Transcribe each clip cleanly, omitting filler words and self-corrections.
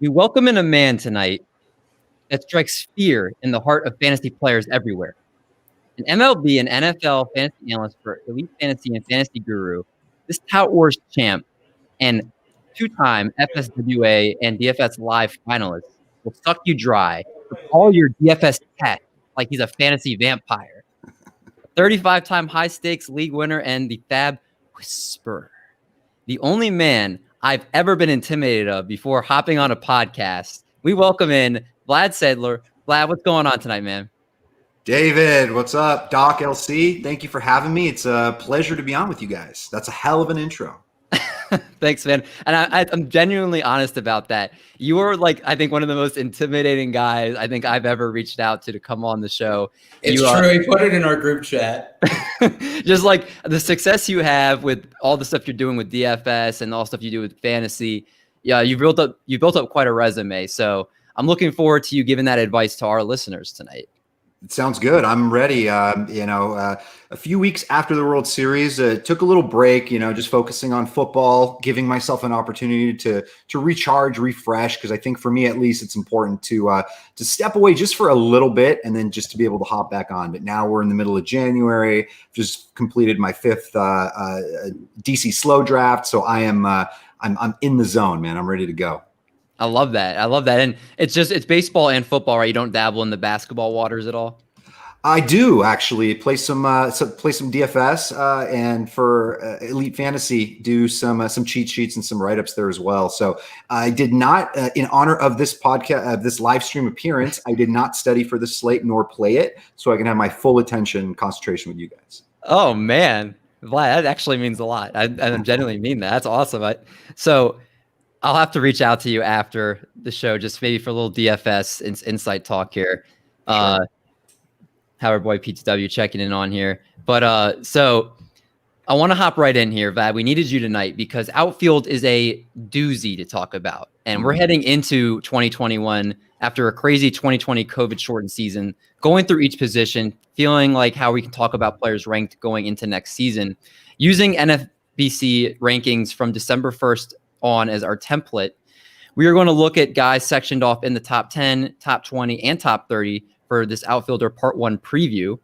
We welcome in a man tonight that strikes fear in the heart of fantasy players everywhere. An MLB and NFL fantasy analyst for Elite Fantasy and Fantasy Guru, this Tout Wars champ and two-time FSWA and DFS Live finalist will suck you dry with all your DFS tests like he's a fantasy vampire. 35-time high-stakes league winner and the Fab Whisperer. The only man I've ever been intimidated of before hopping on a podcast. We welcome in Vlad Sedler. Vlad, what's going on tonight, man? David, what's up? Doc LC, thank you for having me. It's a pleasure to be on with you guys. That's a hell of an intro. Thanks, man. And I'm genuinely honest about that. You are I think one of the most intimidating guys I think I've ever reached out to come on the show. It's true. He put it in our group chat. Just like the success you have with all the stuff you're doing with DFS and all the stuff you do with fantasy. Yeah, you built up quite a resume. So I'm looking forward to you giving that advice to our listeners tonight. It sounds good. I'm ready. A few weeks after the World Series, took a little break, just focusing on football, giving myself an opportunity to recharge, refresh, because I think for me, at least, it's important to step away just for a little bit and then just to be able to hop back on. But now we're in the middle of January, just completed my fifth DC slow draft. So I'm in the zone, man. I'm ready to go. I love that. And it's baseball and football, right? You don't dabble in the basketball waters at all? I do actually play some DFS and for Elite Fantasy do some cheat sheets and some write-ups there as well. So I did not, in honor of this podcast, this live stream appearance, I did not study for the slate nor play it, so I can have my full attention and concentration with you guys. Oh man, Vlad, that actually means a lot. I genuinely mean that. That's awesome. So I'll have to reach out to you after the show, just maybe for a little DFS insight talk here. Sure. Howard Boy PTW checking in on here. But so I want to hop right in here, Vlad. We needed you tonight because outfield is a doozy to talk about. And we're heading into 2021 after a crazy 2020 COVID shortened season, going through each position, feeling like how we can talk about players ranked going into next season. Using NFBC rankings from December 1st on as our template, we are going to look at guys sectioned off in the top 10, top 20, and top 30 for this outfielder part one preview.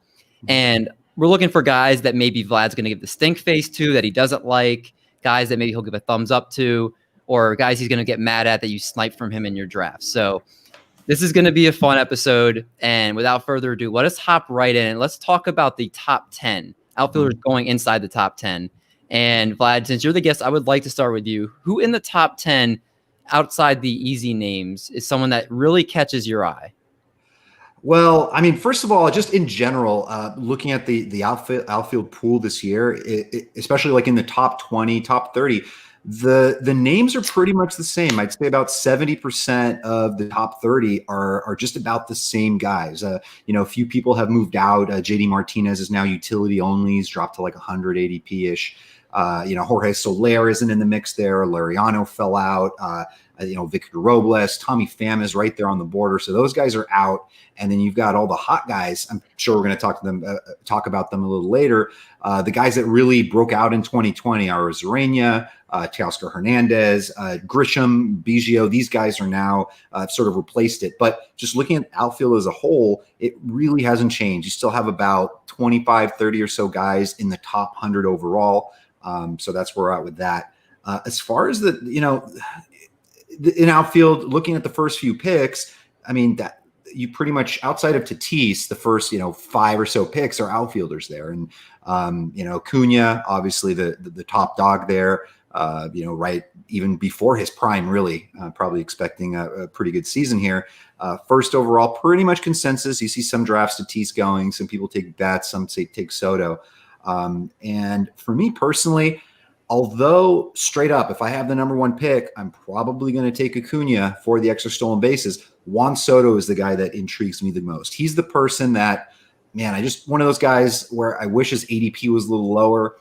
And we're looking for guys that maybe Vlad's going to give the stink face to, that he doesn't like, guys that maybe he'll give a thumbs up to, or guys he's going to get mad at that you snipe from him in your draft. So this is going to be a fun episode. And without further ado, let us hop right in and let's talk about the top 10 outfielders going inside the top 10. And Vlad, since you're the guest, I would like to start with you. Who in the top 10 outside the easy names is someone that really catches your eye? Well, I mean, first of all, just in general, looking at the outfield pool this year, especially like in the top 20, top 30, the names are pretty much the same. I'd say about 70% of the top 30 are just about the same guys. A few people have moved out. JD Martinez is now utility only. He's dropped to like 100 ADP-ish. Jorge Soler isn't in the mix there. Lariano fell out. Victor Robles, Tommy Pham is right there on the border. So those guys are out. And then you've got all the hot guys. I'm sure we're going to talk about them a little later. The guys that really broke out in 2020 are Zarania, Teoscar Hernandez, Grisham, Biggio. These guys are now sort of replaced it. But just looking at outfield as a whole, it really hasn't changed. You still have about 25, 30 or so guys in the top 100 overall. So that's where we're at with that. As far as in outfield, looking at the first few picks, I mean, that you pretty much outside of Tatis, the first, 5 or so picks are outfielders there. And, Cunha, obviously the top dog there, right even before his prime, really, probably expecting a pretty good season here. First overall, pretty much consensus. You see some drafts Tatis going, some people take bats, some say take Soto. And for me personally, although straight up, if I have the number one pick, I'm probably going to take Acuna for the extra stolen bases. Juan Soto is the guy that intrigues me the most. He's the person that, man, one of those guys where I wish his ADP was a little lower.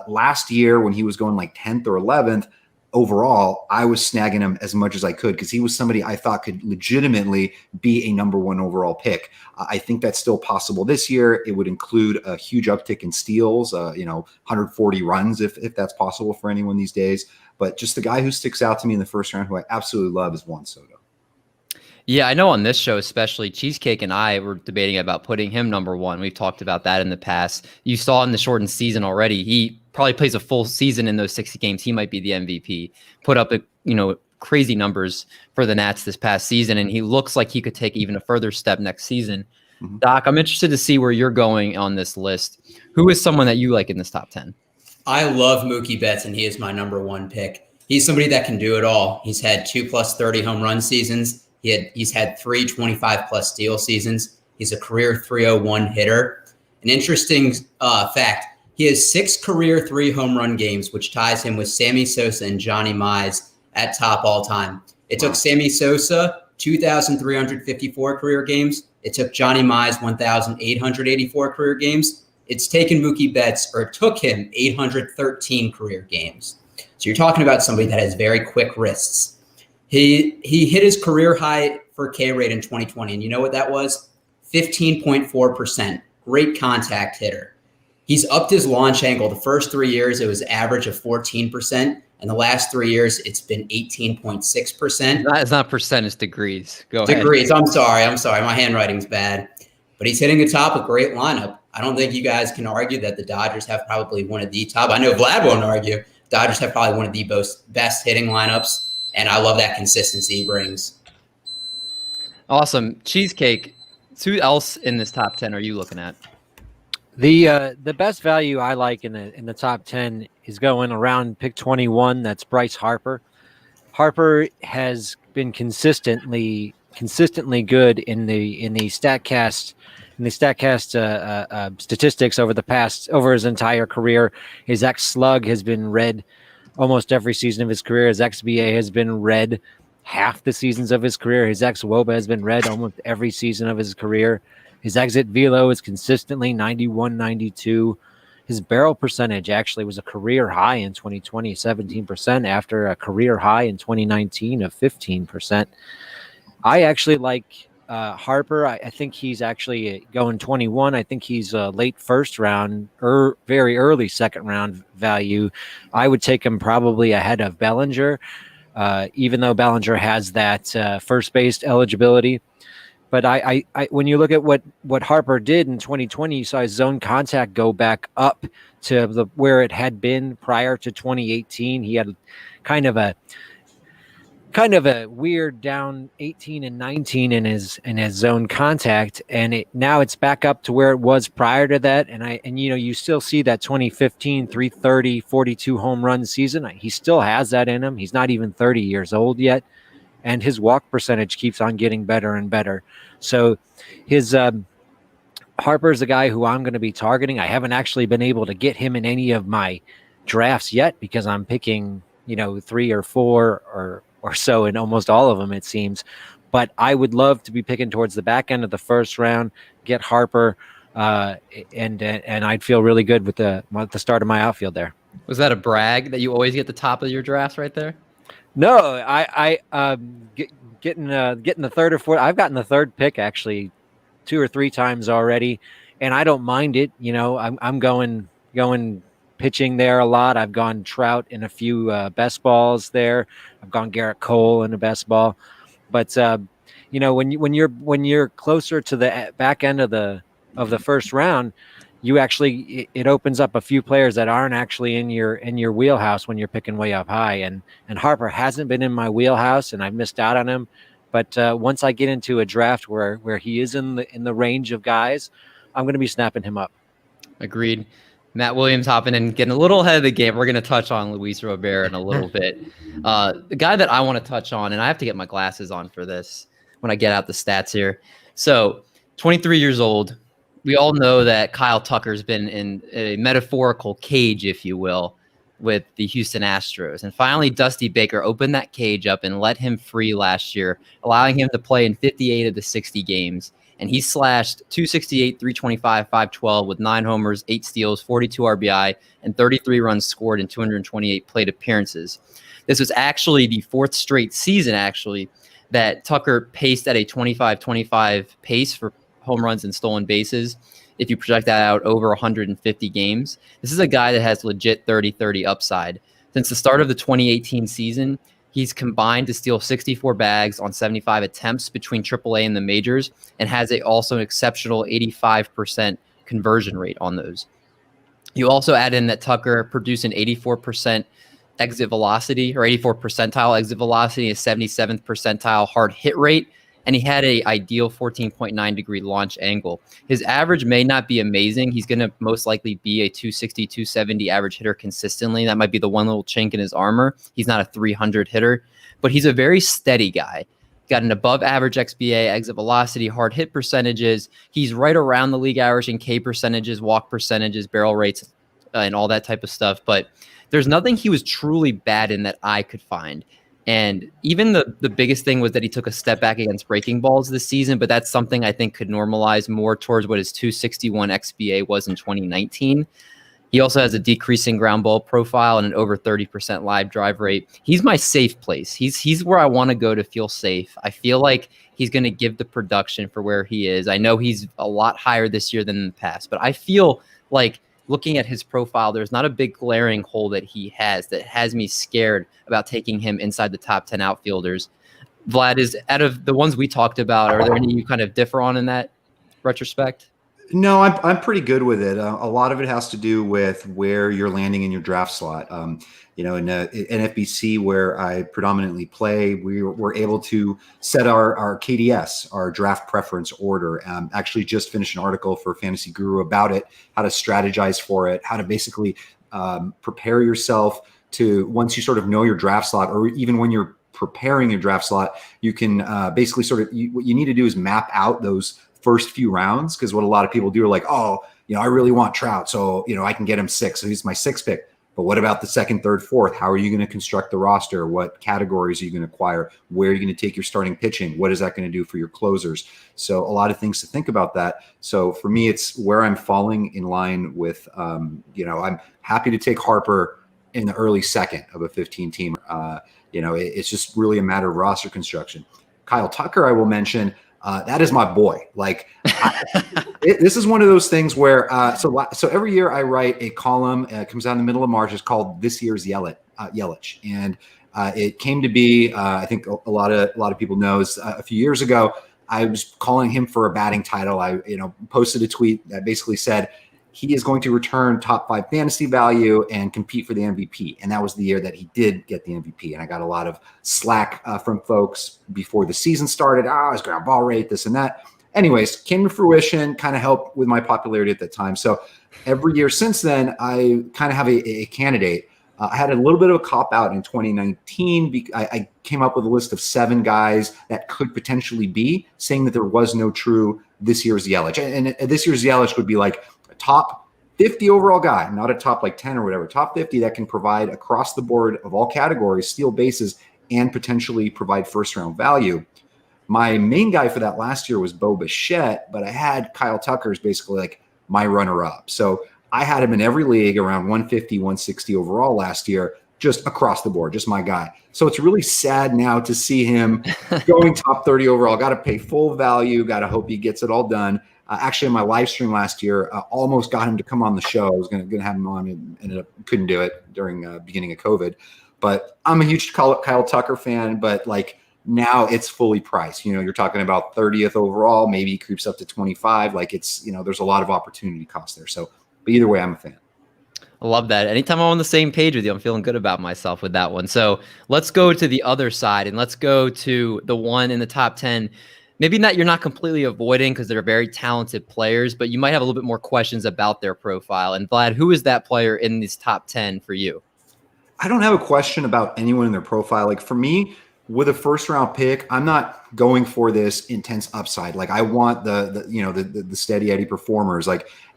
Last year when he was going like 10th or 11th, overall, I was snagging him as much as I could because he was somebody I thought could legitimately be a number one overall pick. I think that's still possible this year. It would include a huge uptick in steals, 140 runs if that's possible for anyone these days. But just the guy who sticks out to me in the first round who I absolutely love is Juan Soto. Yeah, I know on this show, especially Cheesecake and I were debating about putting him number one. We've talked about that in the past. You saw in the shortened season already, he probably plays a full season in those 60 games. He might be the MVP. Put up, crazy numbers for the Nats this past season, and he looks like he could take even a further step next season. Mhm. Doc, I'm interested to see where you're going on this list. Who is someone that you like in this top 10? I love Mookie Betts, and he is my number one pick. He's somebody that can do it all. He's had 2+30 home run seasons. He's had 3 25+ steal seasons. He's a career 301 hitter. An interesting fact, he has 6 career 3 home run games, which ties him with Sammy Sosa and Johnny Mize at top all time. It took Sammy Sosa 2,354 career games. It took Johnny Mize 1,884 career games. It's taken Mookie Betts, or it took him 813 career games. So you're talking about somebody that has very quick wrists. He hit his career high for K rate in 2020, and you know what that was? 15.4%. Great contact hitter. He's upped his launch angle. The first 3 years, it was average of 14%, and the last 3 years, it's been 18.6%. It's not percent, it's degrees. Go ahead. Degrees. I'm sorry. My handwriting's bad. But he's hitting the top, a great lineup. I don't think you guys can argue that the Dodgers have probably one of the top. I know Vlad won't argue. Dodgers have probably one of the best hitting lineups. And I love that consistency he brings. Awesome. Cheesecake, who else in this top 10 are you looking at? The best value I like in the top 10 is going around pick 21. That's Bryce Harper. Harper has been consistently good in the Statcast statistics over his entire career. His xSlug has been red almost every season of his career. His xBA has been red half the seasons of his career. His xWOBA has been red almost every season of his career. His exit velo is consistently 91, 92. His barrel percentage actually was a career high in 2020, 17%, after a career high in 2019 of 15%. I actually like Harper. I think he's actually going 21. I think he's a late first round or very early second round value. I would take him probably ahead of Bellinger, even though Bellinger has that first base eligibility. But I when you look at what Harper did in 2020, you saw his zone contact go back up to where it had been prior to 2018. He had kind of a weird down 18 and 19 in his zone contact, and now it's back up to where it was prior to that. And you still see that 2015 330 42 home run season. He still has that in him. He's not even 30 years old yet, and his walk percentage keeps on getting better and better. So his Harper's the guy who I'm going to be targeting. I haven't actually been able to get him in any of my drafts yet because I'm picking 3 or 4 or so in almost all of them, it seems. But I would love to be picking towards the back end of the first round, get Harper, and I'd feel really good with the start of my outfield there. Was that a brag that you always get the top of your drafts right there? No, I getting the third or fourth. I've gotten the third pick actually 2 or 3 times already, and I don't mind it. I'm going pitching there a lot. I've gone Trout in a few best balls there. I've gone Garrett Cole in a best ball, but when you're closer to the back end of the first round, it opens up a few players that aren't actually in your wheelhouse when you're picking way up high. And Harper hasn't been in my wheelhouse, and I missed out on him. But once I get into a draft where he is in the range of guys, I'm going to be snapping him up. Agreed. Matt Williams hopping in, getting a little ahead of the game. We're going to touch on Luis Robert in a little bit. The guy that I want to touch on, and I have to get my glasses on for this when I get out the stats here. So 23 years old. We all know that Kyle Tucker's been in a metaphorical cage, if you will, with the Houston Astros. And finally, Dusty Baker opened that cage up and let him free last year, allowing him to play in 58 of the 60 games. And he slashed 268, 325, 512 with 9 homers, 8 steals, 42 RBI, and 33 runs scored in 228 plate appearances. This was actually the 4th straight season, that Tucker paced at a 25-25 pace for home runs and stolen bases. If you project that out over 150 games, this is a guy that has legit 30-30 upside. Since the start of the 2018 season, He's combined to steal 64 bags on 75 attempts between AAA and the majors, and has also an exceptional 85% conversion rate on those. You also add in that Tucker produced an 84% exit velocity, or 84 percentile exit velocity, a 77th percentile hard hit rate, and he had a ideal 14.9 degree launch angle. His average may not be amazing. He's going to most likely be a 260, 270 average hitter consistently. That might be the one little chink in his armor. He's not a 300 hitter, but he's a very steady guy. Got an above average XBA, exit velocity, hard hit percentages. He's right around the league average in K percentages, walk percentages, barrel rates, and all that type of stuff. But there's nothing he was truly bad in that I could find. And even the biggest thing was that he took a step back against breaking balls this season, but that's something I think could normalize more towards what his 261 XBA was in 2019. He also has a decreasing ground ball profile and an over 30% live drive rate. He's my safe place. He's where I want to go to feel safe. I feel like he's going to give the production for where he is. I know he's a lot higher this year than in the past, but I feel like looking at his profile, there's not a big glaring hole that he has that has me scared about taking him inside the top 10 outfielders. Vlad, is out of the ones we talked about, are there any you kind of differ on in that retrospect? No, I'm pretty good with it. A lot of it has to do with where you're landing in your draft slot. In NFBC, where I predominantly play, we were able to set our KDS, our draft preference order. Actually just finished an article for Fantasy Guru about it, how to strategize for it, how to basically prepare yourself to, once you sort of know your draft slot, or even when you're preparing your draft slot, you can basically what you need to do is map out those first few rounds, because what a lot of people do are like, oh, I really want Trout, so I can get him 6, so he's my 6th pick. But what about the 2nd, 3rd, 4th? How are you going to construct the roster? What categories are you going to acquire? Where are you going to take your starting pitching? What is that going to do for your closers? So a lot of things to think about that. So for me, it's where I'm falling in line with, I'm happy to take Harper in the early 2nd of a 15 team. It's just really a matter of roster construction. Kyle Tucker, I will mention, that is my boy. This is one of those things where so every year I write a column. It comes out in the middle of March. It's called This Year's Yelich, and it came to be. I think a lot of people knows a few years ago I was calling him for a batting title. I posted a tweet that basically said he is going to return top 5 fantasy value and compete for the MVP. And that was the year that he did get the MVP. And I got a lot of slack from folks before the season started. His ground ball rate, this and that. Anyways, came to fruition, kind of helped with my popularity at that time. So every year since then, I kind of have a candidate. I had a little bit of a cop out in 2019. I came up with a list of 7 guys that could potentially be, saying that there was no true this year's Yelich. And this year's Yelich would be like top 50 overall guy, not a top 10 or whatever, top 50 that can provide across the board of all categories, steal bases, and potentially provide first round value. My main guy for that last year was Bo Bichette, but I had Kyle Tucker as basically my runner up. So I had him in every league around 150, 160 overall last year, just across the board, just my guy. So it's really sad now to see him going top 30 overall. Got to pay full value, got to hope he gets it all done. Actually, in my live stream last year, almost got him to come on the show. I was going to have him on, and ended up couldn't do it during beginning of COVID. But I'm a huge Kyle Tucker fan. But now it's fully priced. You're talking about 30th overall, maybe he creeps up to 25. It's there's a lot of opportunity cost there. So, but either way, I'm a fan. I love that. Anytime I'm on the same page with you, I'm feeling good about myself with that one. So let's go to the other side, and let's go to the one in the top 10. Maybe you're not completely avoiding because they're very talented players, but you might have a little bit more questions about their profile. And Vlad, who is that player in this top 10 for you? I don't have a question about anyone in their profile. For me, with a first round pick, I'm not going for this intense upside. I want the steady Eddie performers,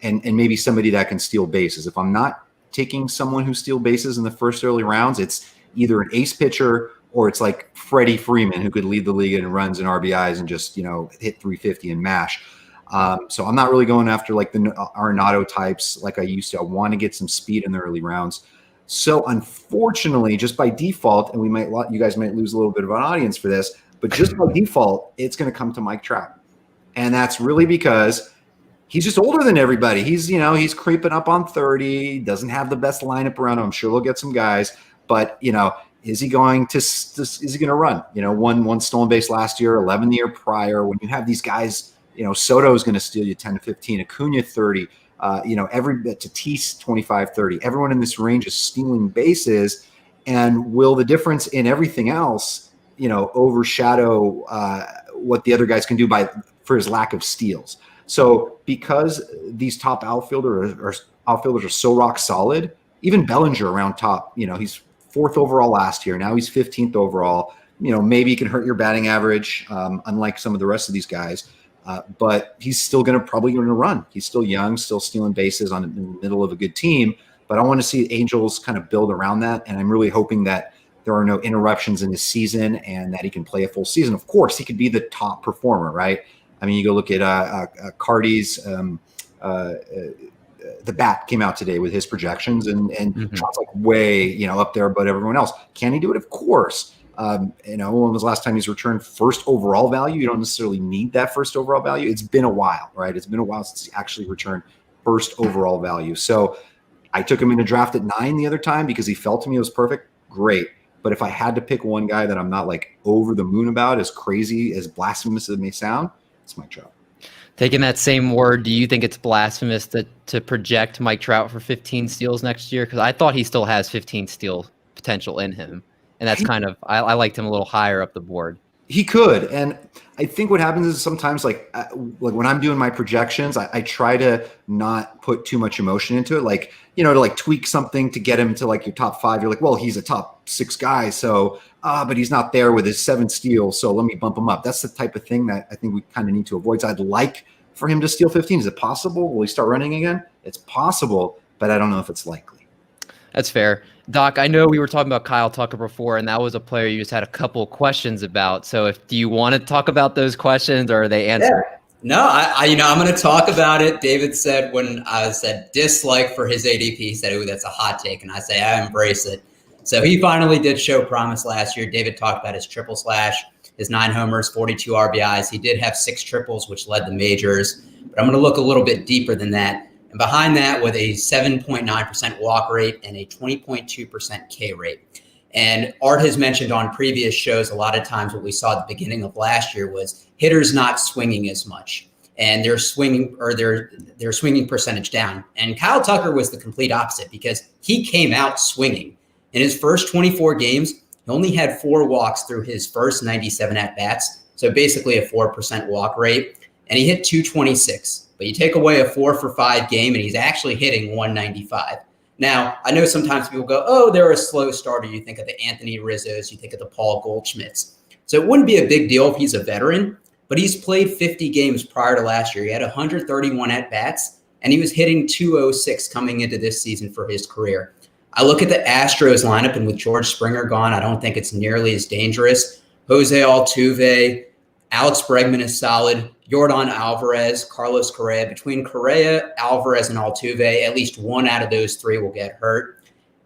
and maybe somebody that can steal bases. If I'm not taking someone who steals bases in the first early rounds, it's either an ace pitcher or it's Freddie Freeman, who could lead the league in runs and RBIs and just, hit 350 and mash. So I'm not really going after the Arenado types like I used to. I want to get some speed in the early rounds. So unfortunately, just by default, and you guys might lose a little bit of an audience for this, but just by default, it's going to come to Mike Trout. And that's really because he's just older than everybody. He's creeping up on 30, doesn't have the best lineup around him. I'm sure they'll get some guys, but is he going to run? One stolen base last year, 11 the year prior. When you have these guys, Soto is going to steal you 10 to 15, Acuna 30, every Tatis 25, 30. Everyone in this range is stealing bases. And will the difference in everything else, overshadow what the other guys can do for his lack of steals? So because these top outfielders are so rock solid, even Bellinger around top, he's 4th overall last year. Now he's 15th overall. Maybe he can hurt your batting average, unlike some of the rest of these guys. But he's still probably going to run. He's still young, still stealing bases in the middle of a good team. But I want to see Angels kind of build around that. And I'm really hoping that there are no interruptions in his season and that he can play a full season. Of course, he could be the top performer, right? I mean, you go look at Cardi's the bat came out today with his projections and Trout's like way, up there, but everyone else. Can he do it? Of course. When was the last time he's returned first overall value? You don't necessarily need that first overall value. It's been a while, right? It's been a while since he actually returned first overall value. So I took him in a draft at 9 the other time because he felt to me it was perfect. Great. But if I had to pick one guy that I'm not like over the moon about, as crazy, as blasphemous as it may sound, it's Mike Trout. Taking that same word, do you think it's blasphemous to project Mike Trout for 15 steals next year? Because I thought he still has 15 steal potential in him. And that's I liked him a little higher up the board. He could. And I think what happens is sometimes like when I'm doing my projections, I try to not put too much emotion into it. Like, to like tweak something to get him to like your top 5. You're like, well, he's a top 6 guy. So, but he's not there with his 7 steals. So let me bump him up. That's the type of thing that I think we kind of need to avoid. So I'd like for him to steal 15. Is it possible? Will he start running again? It's possible, but I don't know if it's likely. That's fair. Doc, I know we were talking about Kyle Tucker before, and that was a player you just had a couple questions about. So do you want to talk about those questions, or are they answered? Yeah. No, I'm going to talk about it. David said when I said dislike for his ADP, he said, "Ooh, that's a hot take," and I say I embrace it. So he finally did show promise last year. David talked about his triple slash, his 9 homers, 42 RBIs. He did have 6 triples, which led the majors. But I'm going to look a little bit deeper than that. And behind that, with a 7.9% walk rate and a 20.2% K rate. And Art has mentioned on previous shows, a lot of times what we saw at the beginning of last year was hitters not swinging as much, and their swinging percentage down. And Kyle Tucker was the complete opposite because he came out swinging. In his first 24 games, he only had 4 walks through his first 97 at-bats, so basically a 4% walk rate, and he hit 226. But you take away a 4 for 5 game, and he's actually hitting 195. Now, I know sometimes people go, oh, they're a slow starter. You think of the Anthony Rizzos, you think of the Paul Goldschmidts. So it wouldn't be a big deal if he's a veteran, but he's played 50 games prior to last year. He had 131 at-bats, and he was hitting 206 coming into this season for his career. I look at the Astros lineup, and with George Springer gone, I don't think it's nearly as dangerous. Jose Altuve, Alex Bregman is solid. Yordan Alvarez, Carlos Correa. Between Correa, Alvarez, and Altuve, at least one out of those 3 will get hurt.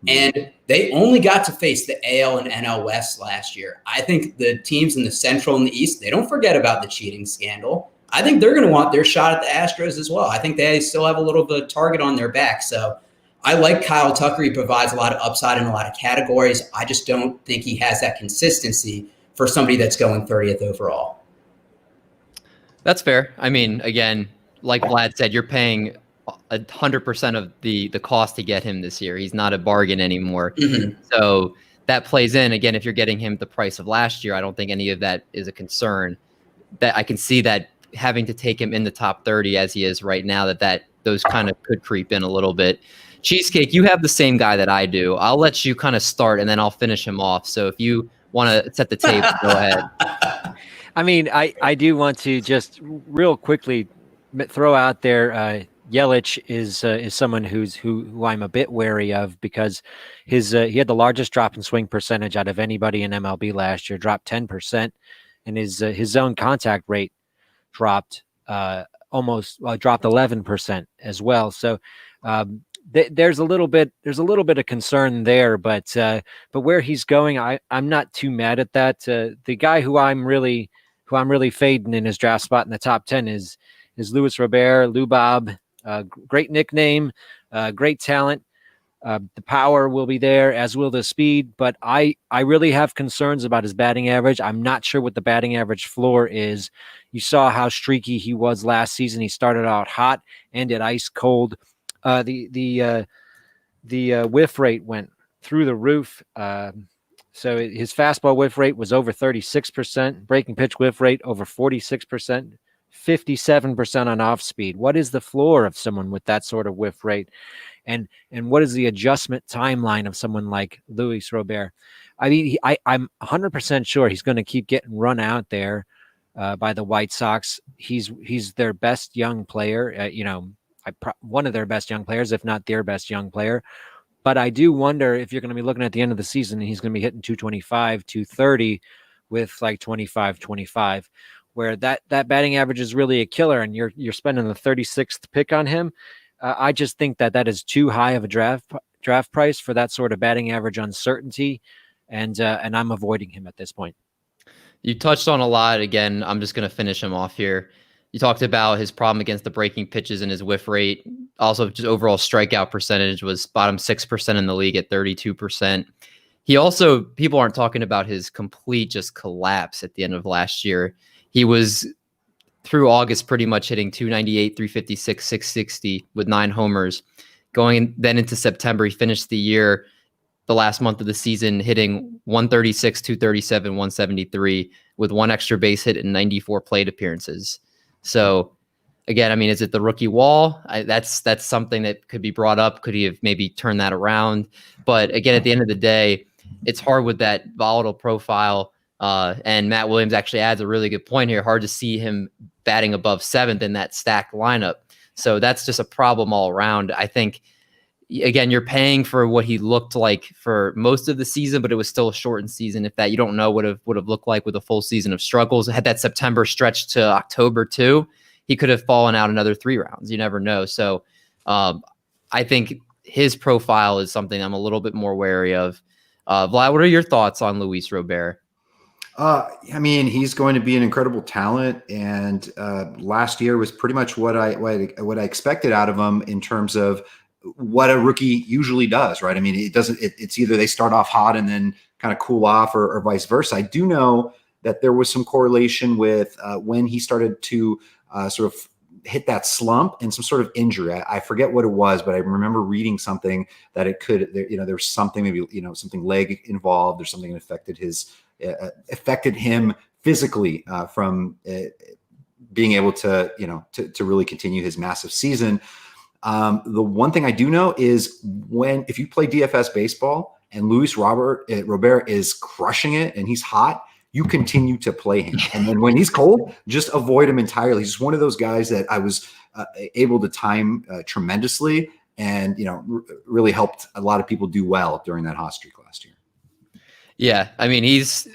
And they only got to face the AL and NL West last year. I think the teams in the Central and the East, they don't forget about the cheating scandal. I think they're going to want their shot at the Astros as well. I think they still have a little bit of target on their back. So I like Kyle Tucker. He provides a lot of upside in a lot of categories. I just don't think he has that consistency for somebody that's going 30th overall. That's fair. I mean, again, like Vlad said, you're paying 100% of the cost to get him this year. He's not a bargain anymore. Mm-hmm. So that plays in. Again, if you're getting him at the price of last year, I don't think any of that is a concern. That I can see that having to take him in the top 30 as he is right now, that those kind of could creep in a little bit. Cheesecake, you have the same guy that I do. I'll let you kind of start, and then I'll finish him off. So if you want to set the table, go ahead. I mean, I do want to just real quickly throw out there, Yelich is someone who I'm a bit wary of because he had the largest drop in swing percentage out of anybody in MLB last year, dropped 10%, and his zone contact rate dropped dropped 11% as well. So there's a little bit of concern there, but where he's going, I'm not too mad at that. The guy who I'm really fading in his draft spot in the top 10 is Luis Robert, Lou Bob. Great nickname, great talent. The power will be there, as will the speed, but I really have concerns about his batting average. I'm not sure what the batting average floor is. You saw how streaky he was last season. He started out hot, ended ice cold. The whiff rate went through the roof. So his fastball whiff rate was over 36%, breaking pitch whiff rate over 46%, 57% on off speed. What is the floor of someone with that sort of whiff rate? And what is the adjustment timeline of someone like Luis Robert? I mean, I'm 100% sure he's going to keep getting run out there by the White Sox. He's their best young player, one of their best young players, if not their best young player. But I do wonder if you're going to be looking at the end of the season and he's going to be hitting 225, 230 with like 25, where that batting average is really a killer, and you're spending the 36th pick on him. I just think that is too high of a draft price for that sort of batting average uncertainty, and I'm avoiding him at this point. You touched on a lot. Again, I'm just going to finish him off here. You talked about his problem against the breaking pitches and his whiff rate. Also, just overall strikeout percentage was bottom 6% in the league at 32%. He also, people aren't talking about his complete just collapse at the end of last year. He was through August pretty much hitting 298, 356, 660 with 9 homers. Going then into September, he finished the year, the last month of the season, hitting 136, 237, 173 with 1 extra base hit and 94 plate appearances. So again, I mean, is it the rookie wall? That's something that could be brought up. Could he have maybe turned that around? But again, at the end of the day, it's hard with that volatile profile. And Matt Williams actually adds a really good point here. Hard to see him batting above 7th in that stacked lineup. So that's just a problem all around. I think, again, you're paying for what he looked like for most of the season, but it was still a shortened season. If that, you don't know what it would have looked like with a full season of struggles. Had that September stretch to October too, he could have fallen out another 3 rounds. You never know. So I think his profile is something I'm a little bit more wary of. Vlad, what are your thoughts on Luis Robert? I mean, he's going to be an incredible talent, and last year was pretty much what I expected out of him in terms of what a rookie usually does, right? I mean, it's either they start off hot and then kind of cool off, or vice versa. I do know that there was some correlation with when he started to sort of hit that slump and some sort of injury. I forget what it was, but I remember reading something that it could, there was something, maybe, something leg involved or something that affected him physically from being able to really continue his massive season. The one thing I do know is if you play DFS baseball and Luis Robert is crushing it and he's hot, you continue to play him. And then when he's cold, just avoid him entirely. He's one of those guys that I was able to time tremendously, and really helped a lot of people do well during that hot streak last year. Yeah, I mean, there's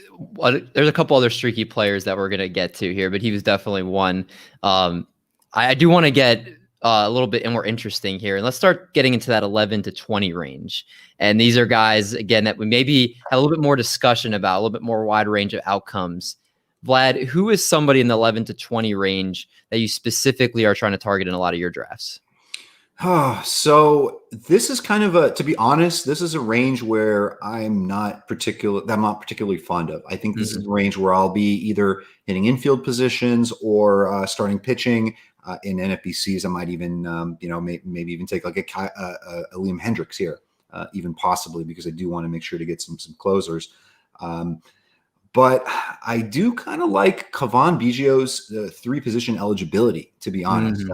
a couple other streaky players that we're going to get to here, but he was definitely one. I do want to get a little bit more interesting here, and let's start getting into that 11 to 20 range. And these are guys, again, that we maybe have a little bit more discussion about, a little bit more wide range of outcomes. Vlad, who is somebody in the 11 to 20 range that you specifically are trying to target in a lot of your drafts? So this is kind of to be honest, this is a range where I'm not particularly fond of. I think this is a range where I'll be either hitting infield positions or starting pitching in NFBCs. I might even, maybe even take like a Liam Hendricks here, even possibly, because I do want to make sure to get some closers. But I do kind of like Cavan Biggio's 3-position eligibility, to be honest.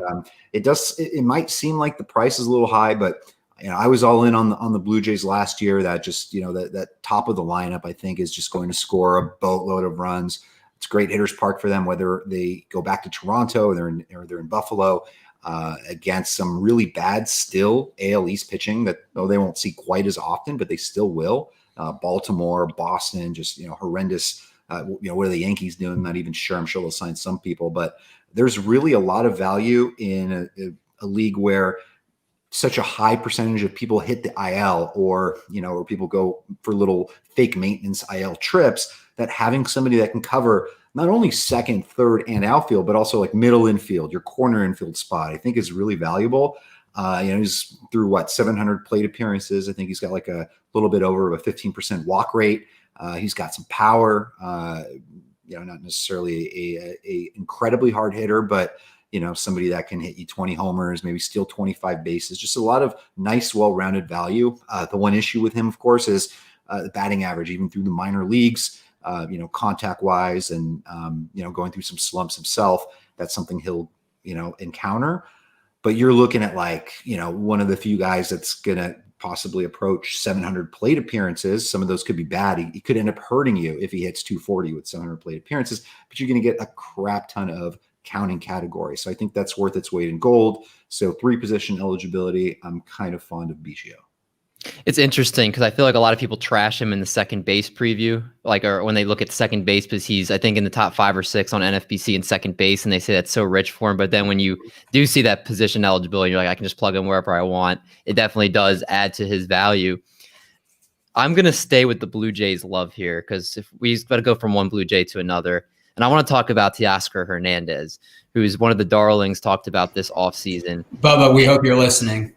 It might seem like the price is a little high, but I was all in on the Blue Jays last year. That just that top of the lineup, I think, is just going to score a boatload of runs. It's great hitter's park for them, whether they go back to Toronto or they're in Buffalo against some really bad still AL East pitching that they won't see quite as often, but they still will. Baltimore, Boston, just horrendous. What are the Yankees doing? I'm not even sure. I'm sure they'll sign some people, but there's really a lot of value in a league where such a high percentage of people hit the IL, or people go for little fake maintenance IL trips. That having somebody that can cover not only second, third, and outfield, but also like middle infield, your corner infield spot, I think is really valuable. He's through 700 plate appearances. I think he's got like a little bit over a 15% walk rate. He's got some power. Not necessarily a incredibly hard hitter, but somebody that can hit you 20 homers, maybe steal 25 bases. Just a lot of nice, well-rounded value. The one issue with him, of course, is the batting average, even through the minor leagues. Contact-wise, and going through some slumps himself. That's something he'll encounter. But you're looking at one of the few guys that's going to possibly approach 700 plate appearances. Some of those could be bad. He could end up hurting you if he hits 240 with 700 plate appearances, but you're going to get a crap ton of counting categories. So I think that's worth its weight in gold. So 3-position eligibility, I'm kind of fond of Biggio. It's interesting because I feel like a lot of people trash him in the second base preview, or when they look at second base, because he's, I think, in the top 5 or 6 on NFBC in second base, and they say that's so rich for him. But then when you do see that position eligibility, you're like, I can just plug him wherever I want. It definitely does add to his value. I'm going to stay with the Blue Jays love here because if we got to go from one Blue Jay to another. And I want to talk about Teoscar Hernandez, who's one of the darlings talked about this offseason. Bubba, we hope you're listening.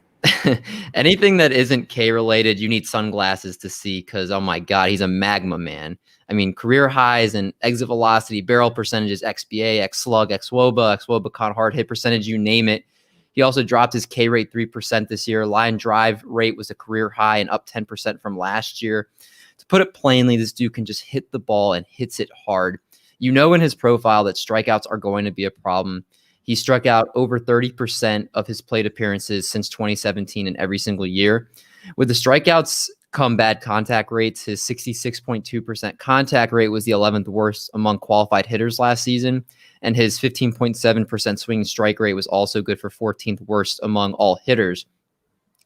Anything that isn't K related, you need sunglasses to see because, oh my God, he's a magma man. I mean, career highs and exit velocity, barrel percentages, XBA, X-slug, X-woba con, hard hit percentage, you name it. He also dropped his K rate 3% this year. Line drive rate was a career high and up 10% from last year. To put it plainly, this dude can just hit the ball and hits it hard. In his profile that strikeouts are going to be a problem. He struck out over 30% of his plate appearances since 2017 in every single year. With the strikeouts come bad contact rates. His 66.2% contact rate was the 11th worst among qualified hitters last season. And his 15.7% swing strike rate was also good for 14th worst among all hitters.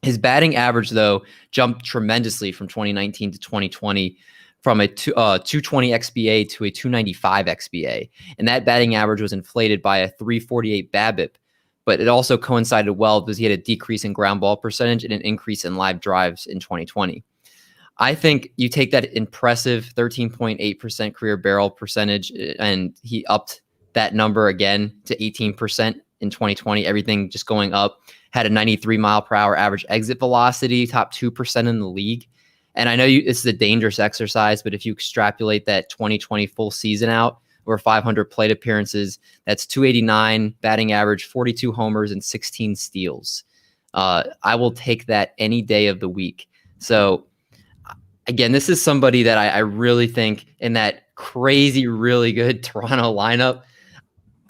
His batting average, though, jumped tremendously from 2019 to 2020. From a 220 XBA to a 295 XBA. And that batting average was inflated by a 348 BABIP. But it also coincided well because he had a decrease in ground ball percentage and an increase in live drives in 2020. I think you take that impressive 13.8% career barrel percentage and he upped that number again to 18% in 2020. Everything just going up. Had a 93 mile per hour average exit velocity, top 2% in the league. And I know it's a dangerous exercise, but if you extrapolate that 2020 full season out over 500 plate appearances, that's 289 batting average, 42 homers, and 16 steals. I will take that any day of the week. So again, this is somebody that I really think in that crazy, really good Toronto lineup,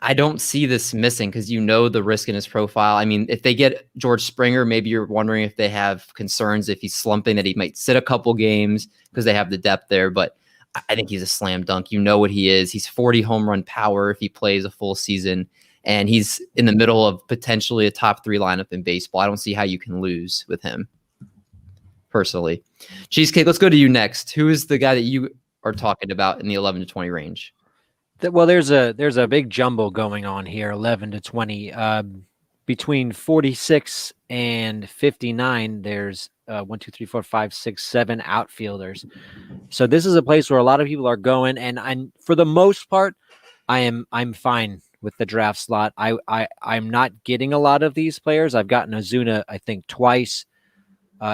I don't see this missing because the risk in his profile. I mean, if they get George Springer, maybe you're wondering if they have concerns if he's slumping that he might sit a couple games because they have the depth there. But I think he's a slam dunk. What he is. He's 40 home run power if he plays a full season. And he's in the middle of potentially a top 3 lineup in baseball. I don't see how you can lose with him, personally. Cheesecake, let's go to you next. Who is the guy that you are talking about in the 11 to 20 range? Well, there's a big jumble going on here, 11 to 20. Between 46 and 59, there's 1, 2, 3, 4, 5, 6, 7 outfielders. So this is a place where a lot of people are going, and for the most part, I'm fine with the draft slot. I'm not getting a lot of these players. I've gotten Ozuna, I think, twice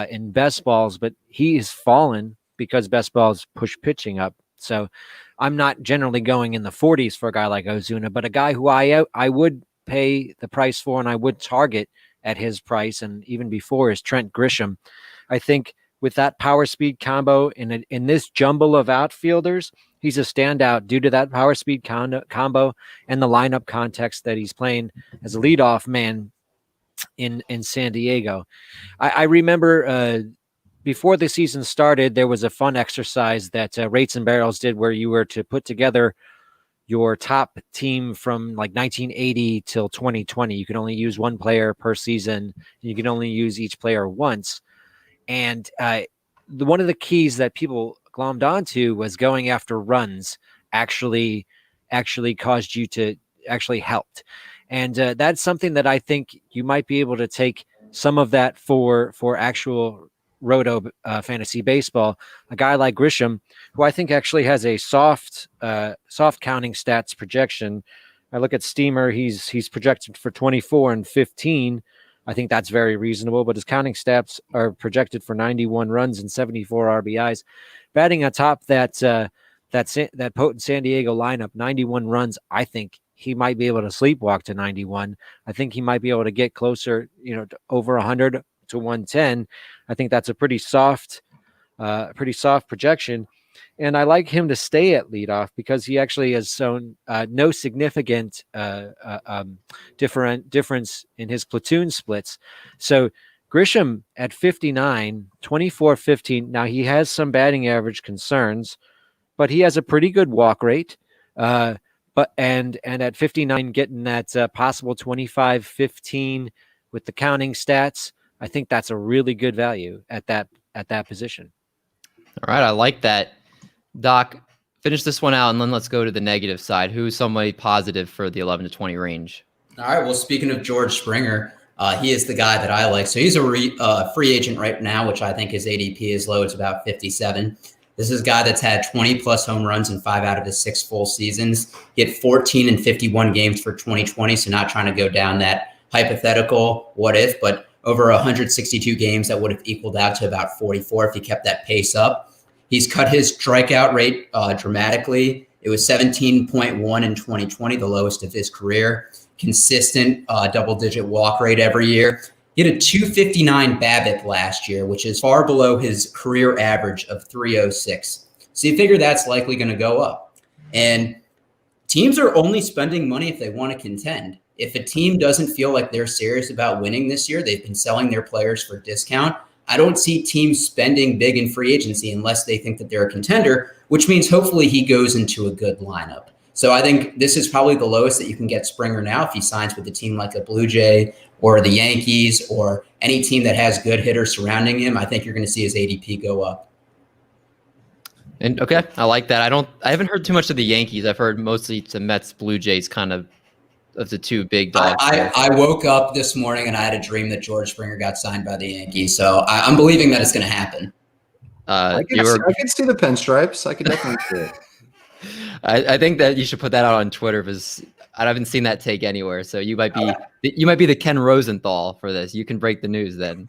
in best balls, but he has fallen because best balls push pitching up. So I'm not generally going in the 40s for a guy like Ozuna, but a guy who I would pay the price for and I would target at his price and even before is Trent Grisham. I think with that power speed combo in this jumble of outfielders, he's a standout due to that power speed combo and the lineup context that he's playing as a leadoff man in San Diego. I remember before the season started, there was a fun exercise that Rates and Barrels did where you were to put together your top team from like 1980 till 2020. You could only use one player per season. You could only use each player once. And one of the keys that people glommed onto was going after runs actually caused you to actually helped. And that's something that I think you might be able to take some of that for actual roto fantasy baseball. A guy like Grisham, who I think actually has a soft counting stats projection. I look at Steamer, he's projected for 24 and 15 I think that's very reasonable, but his counting stats are projected for 91 runs and 74 RBIs. Batting atop that potent San Diego lineup, 91 runs, I think he might be able to sleepwalk to 91. I think he might be able to get closer, to over 100 to 110. I think that's a pretty soft projection. And I like him to stay at leadoff because he actually has shown no significant difference in his platoon splits. So Grisham at 59, 24-15. Now he has some batting average concerns, but he has a pretty good walk rate. But at 59, getting that possible 25-15 with the counting stats, I think that's a really good value at that position. All right, I like that. Doc, finish this one out, and then let's go to the negative side. Who's somebody positive for the 11 to 20 range? All right. Well, speaking of George Springer, he is the guy that I like. So he's a free agent right now, which I think his ADP is low. It's about 57. This is a guy that's had 20-plus home runs in 5 out of his 6 full seasons. He had 14 and 51 games for 2020, so not trying to go down that hypothetical what if, but over 162 games that would have equaled out to about 44 if he kept that pace up. He's cut his strikeout rate dramatically. It was 17.1 in 2020, the lowest of his career. Consistent double-digit walk rate every year. He had a 259 BABIP last year, which is far below his career average of 306. So you figure that's likely going to go up. And teams are only spending money if they want to contend. If a team doesn't feel like they're serious about winning this year, they've been selling their players for discount. I don't see teams spending big in free agency unless they think that they're a contender, which means hopefully he goes into a good lineup. So I think this is probably the lowest that you can get Springer now if he signs with a team like a Blue Jay or the Yankees or any team that has good hitters surrounding him. I think you're going to see his ADP go up. And okay, I like that. I haven't heard too much of the Yankees. I've heard mostly the Mets, Blue Jays kind of the two big dogs. I woke up this morning and I had a dream that George Springer got signed by the Yankees. So I'm believing that it's going to happen. I can see the pinstripes. I could definitely see it. I think that you should put that out on Twitter because I haven't seen that take anywhere. So you might be the Ken Rosenthal for this. You can break the news then.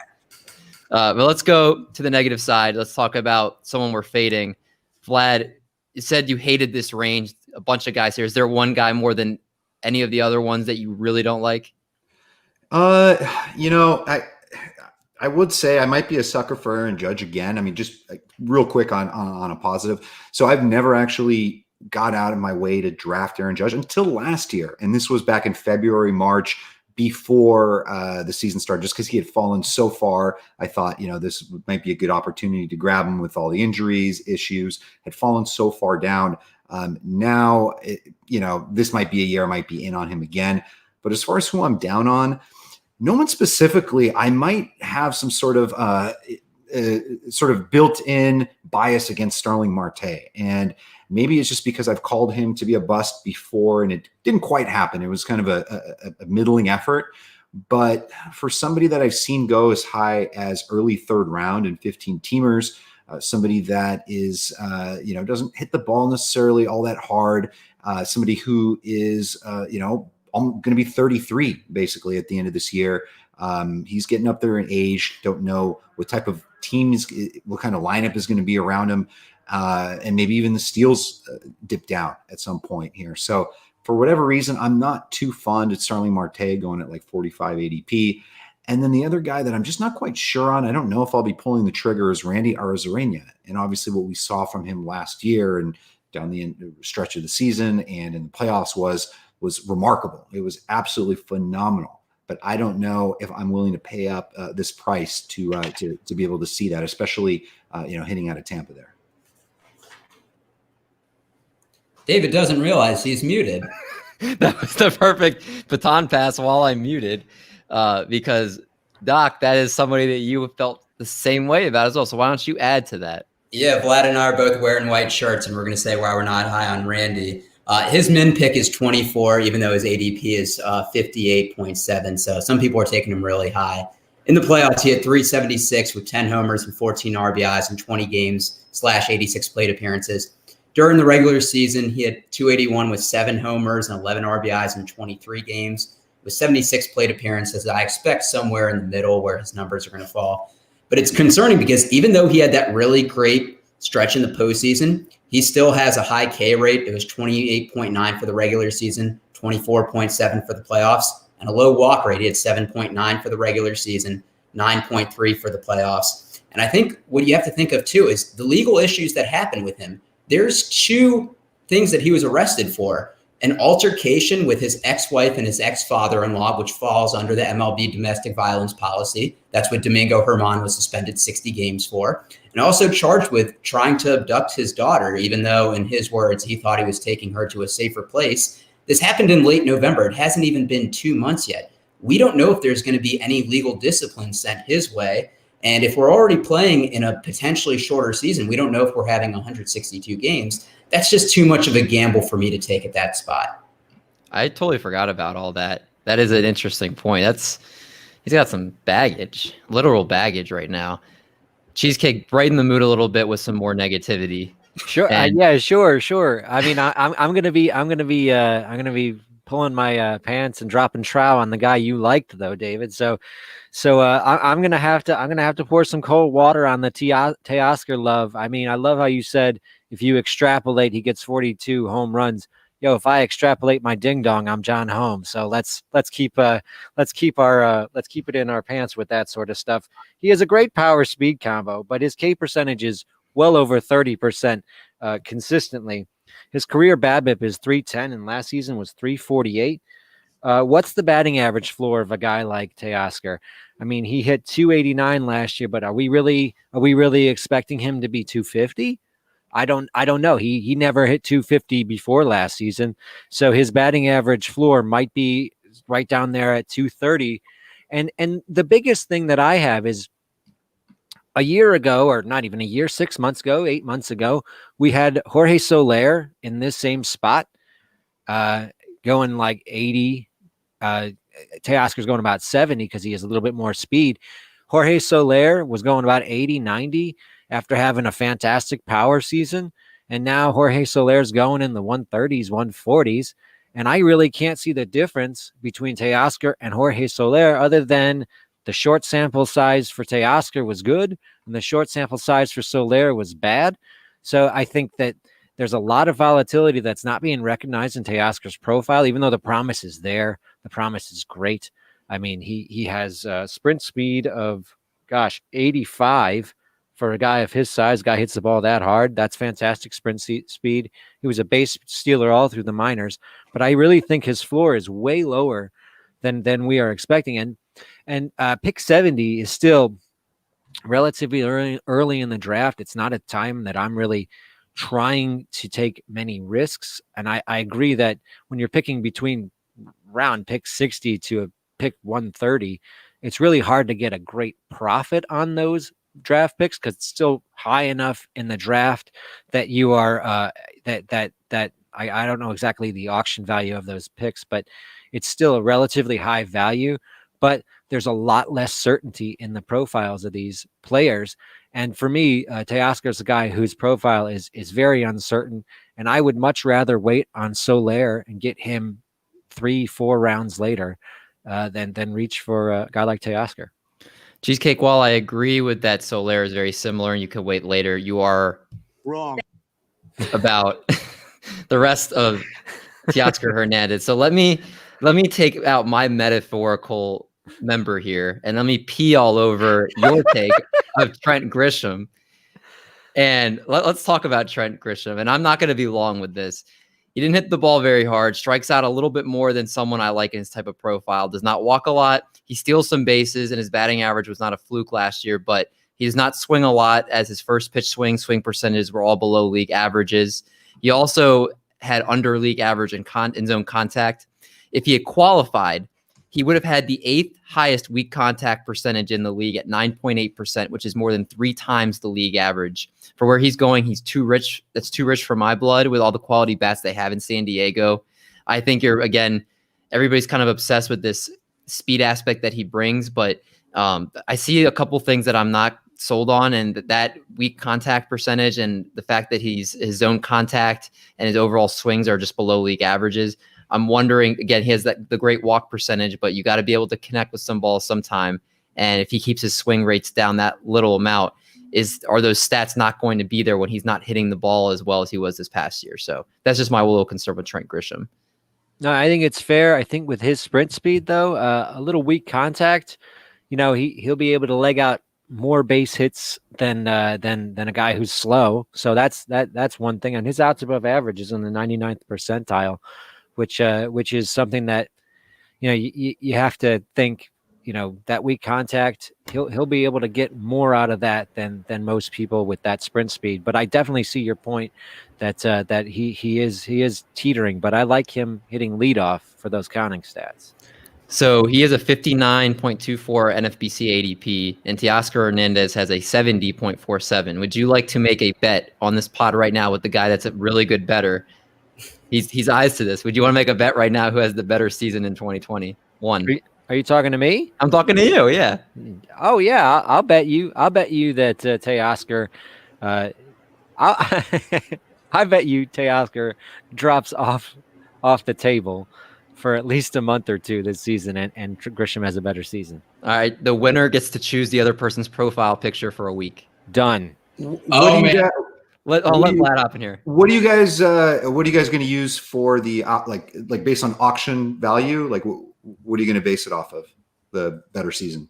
But let's go to the negative side. Let's talk about someone we're fading. Vlad, you said you hated this range. A bunch of guys here. Is there one guy more than any of the other ones that you really don't like? I would say I might be a sucker for Aaron Judge again. I mean, just real quick on a positive. So I've never actually got out of my way to draft Aaron Judge until last year. And this was back in February, March, before the season started, just because he had fallen so far. I thought, this might be a good opportunity to grab him with all the injuries, issues, had fallen so far down. Now, this might be a year I might be in on him again. But as far as who I'm down on, no one specifically. I might have some sort of built-in bias against Starling Marte. And maybe it's just because I've called him to be a bust before and it didn't quite happen. It was kind of a middling effort. But for somebody that I've seen go as high as early 3rd round and 15 teamers, somebody that is, doesn't hit the ball necessarily all that hard. Somebody who is, I'm going to be 33 basically at the end of this year. He's getting up there in age. Don't know what type of teams, what kind of lineup is going to be around him. And maybe even the steals dip down at some point here. So for whatever reason, I'm not too fond of Starling Marte going at like 45 ADP. And then the other guy that I'm just not quite sure on, I don't know if I'll be pulling the trigger, is Randy Arozarena. And obviously what we saw from him last year and down the stretch of the season and in the playoffs was remarkable. It was absolutely phenomenal. But I don't know if I'm willing to pay up this price to be able to see that, especially hitting out of Tampa there. David doesn't realize he's muted. That was the perfect baton pass while I'm muted, because Doc, that is somebody that you felt the same way about as well. So why don't you add to that? Yeah, Vlad and I are both wearing white shirts, and we're going to say why we're not high on Randy. His min pick is 24, even though his ADP is 58.7. So some people are taking him really high. In the playoffs, he had 376 with 10 homers and 14 RBIs in 20 games / 86 plate appearances. During the regular season, he had 281 with 7 homers and 11 RBIs in 23 games. with 76 plate appearances. I expect somewhere in the middle where his numbers are going to fall. But it's concerning because even though he had that really great stretch in the postseason, he still has a high K rate. It was 28.9 for the regular season, 24.7 for the playoffs, and a low walk rate. He had 7.9 for the regular season, 9.3 for the playoffs. And I think what you have to think of too is the legal issues that happened with him. There's 2 things that he was arrested for: an altercation with his ex-wife and his ex-father-in-law, which falls under the MLB domestic violence policy. That's what Domingo Germán was suspended 60 games for. And also charged with trying to abduct his daughter, even though, in his words, he thought he was taking her to a safer place. This happened in late November. It hasn't even been 2 months yet. We don't know if there's going to be any legal discipline sent his way. And if we're already playing in a potentially shorter season, we don't know if we're having 162 games. That's just too much of a gamble for me to take at that spot. I totally forgot about all that. That is an interesting point. He's got some baggage, literal baggage right now. Cheesecake, brighten the mood a little bit with some more negativity. Sure. Yeah, sure. I mean, I'm gonna be pulling my pants and dropping trow on the guy you liked, though, David. So I'm gonna have to pour some cold water on the Teoscar love. I mean, I love how you said if you extrapolate, he gets 42 home runs. Yo, if I extrapolate my ding dong, I'm John Holmes. So let's keep it in our pants with that sort of stuff. He has a great power speed combo, but his K percentage is well over 30% consistently. His career BABIP is 310, and last season was 348. What's the batting average floor of a guy like Teoscar? I mean, he hit 289 last year, but are we really expecting him to be 250? I don't know. He never hit 250 before last season, so his batting average floor might be right down there at 230. And the biggest thing that I have is a year ago, or not even a year, 6 months ago, 8 months ago, we had Jorge Soler in this same spot, going like 80. Teoscar's going about 70 because he has a little bit more speed. Jorge Soler was going about 80, 90 after having a fantastic power season. And now Jorge Soler's going in the 130s, 140s. And I really can't see the difference between Teoscar and Jorge Soler other than the short sample size for Teoscar was good and the short sample size for Soler was bad. So I think that there's a lot of volatility that's not being recognized in Teoscar's profile, even though the promise is there. The promise is great. I mean, he has sprint speed of, 85 for a guy of his size. Guy hits the ball that hard. That's fantastic sprint speed. He was a base stealer all through the minors, but I really think his floor is way lower than we are expecting. And pick 70 is still relatively early in the draft. It's not a time that I'm really trying to take many risks. And I agree that when you're picking between round pick 60 to a pick 130, it's really hard to get a great profit on those draft picks because it's still high enough in the draft that you are I don't know exactly the auction value of those picks, but it's still a relatively high value. But there's a lot less certainty in the profiles of these players. And for me, Teoscar is a guy whose profile is very uncertain. And I would much rather wait on Soler and get him 3-4 rounds later than reach for a guy like Teoscar. Cheesecake, while I agree with that Soler is very similar and you could wait later, you are wrong about the rest of Teoscar Hernandez. So let me take out my metaphorical member here and let me pee all over your take of Trent Grisham. And let's talk about Trent Grisham. And I'm not going to be long with this. He didn't hit the ball very hard, strikes out a little bit more than someone I like in his type of profile, does not walk a lot. He steals some bases, and his batting average was not a fluke last year, but he does not swing a lot as his first pitch swing percentages were all below league averages. He also had under league average in zone contact. If he had qualified, he would have had the 8th highest weak contact percentage in the league at 9.8%, which is more than 3 times the league average. For where he's going, he's too rich. That's too rich for my blood with all the quality bats they have in San Diego. I think everybody's kind of obsessed with this speed aspect that he brings, but I see a couple things that I'm not sold on, and that weak contact percentage and the fact that his zone contact and his overall swings are just below league averages. I'm wondering, again, he has the great walk percentage, but you got to be able to connect with some balls sometime. And if he keeps his swing rates down that little amount, are those stats not going to be there when he's not hitting the ball as well as he was this past year? So that's just my little concern with Trent Grisham. No, I think it's fair. I think with his sprint speed, though, a little weak contact, he'll be able to leg out more base hits than a guy who's slow. So that's one thing. And his outs above average is in the 99th percentile, which is something that you have to think. That weak contact, he'll be able to get more out of that than most people with that sprint speed. But I definitely see your point that he is teetering. But I like him hitting leadoff for those counting stats. So he has a 59.24 NFBC ADP, and Teoscar Hernandez has a 70.47. Would you like to make a bet on this pod right now with the guy that's a really good bettor? He's eyes to this. Would you want to make a bet right now who has the better season in 2021? Are you talking to me? I'm talking to you. Yeah. Oh yeah, I'll bet you. I'll bet you that Teoscar. I bet you Teoscar drops off the table for at least a month or two this season, and Grisham has a better season. All right, the winner gets to choose the other person's profile picture for a week. Done. Let Vlad hop in here. What are you guys going to use for the like based on auction value? Like, what are you going to base it off of? The better season.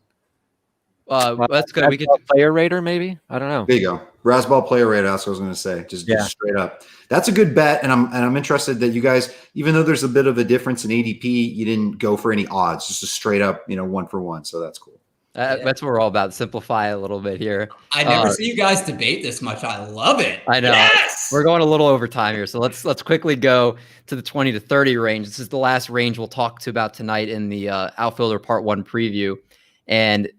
That's good. We could player rater, maybe. I don't know. There you go. Razzball player rater. That's what I was going to say. Just straight up. That's a good bet, and I'm interested that you guys, even though there's a bit of a difference in ADP, you didn't go for any odds. Just a straight up, 1-for-1. So that's cool. That's what we're all about. Simplify a little bit here. I never see you guys debate this much. I love it. I know. Yes! We're going a little over time here. So let's quickly go to the 20 to 30 range. This is the last range we'll talk about tonight in the Outfielder Part 1 preview. And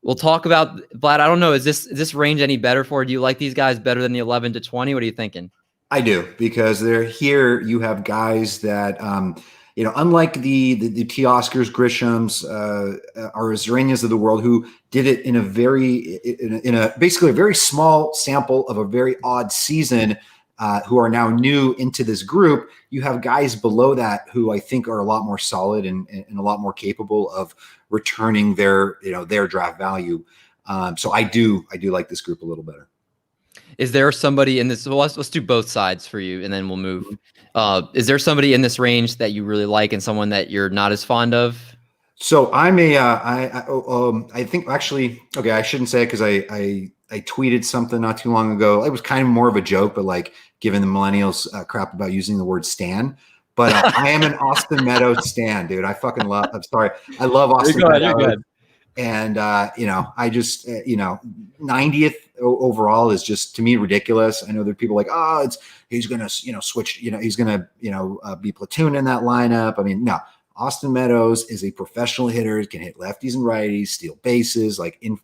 we'll talk about, Vlad, I don't know, is this range any better for you? Do you like these guys better than the 11 to 20? What are you thinking? I do, because they're here. You have guys that unlike the Teoscars, Grishams, or Zaranias of the world, who did it in a basically a very small sample of a very odd season, who are now new into this group. You have guys below that who I think are a lot more solid and a lot more capable of returning their draft value. So I do like this group a little better. Is there somebody in this? Well, let's do both sides for you, and then we'll move. Is there somebody in this range that you really like, and someone that you're not as fond of? So I'm I think actually, okay, I shouldn't say it because I tweeted something not too long ago. It was kind of more of a joke, but like giving the millennials crap about using the word stan. But I am an Austin Meadows stan, dude. I fucking love. I'm sorry, I love Austin Meadows. You're good. And I just 90th overall is just, to me, ridiculous. I know there are people like, oh, he's gonna switch, he's gonna be platoon in that lineup. I mean, no. Austin Meadows is a professional hitter. He can hit lefties and righties, steal bases, like in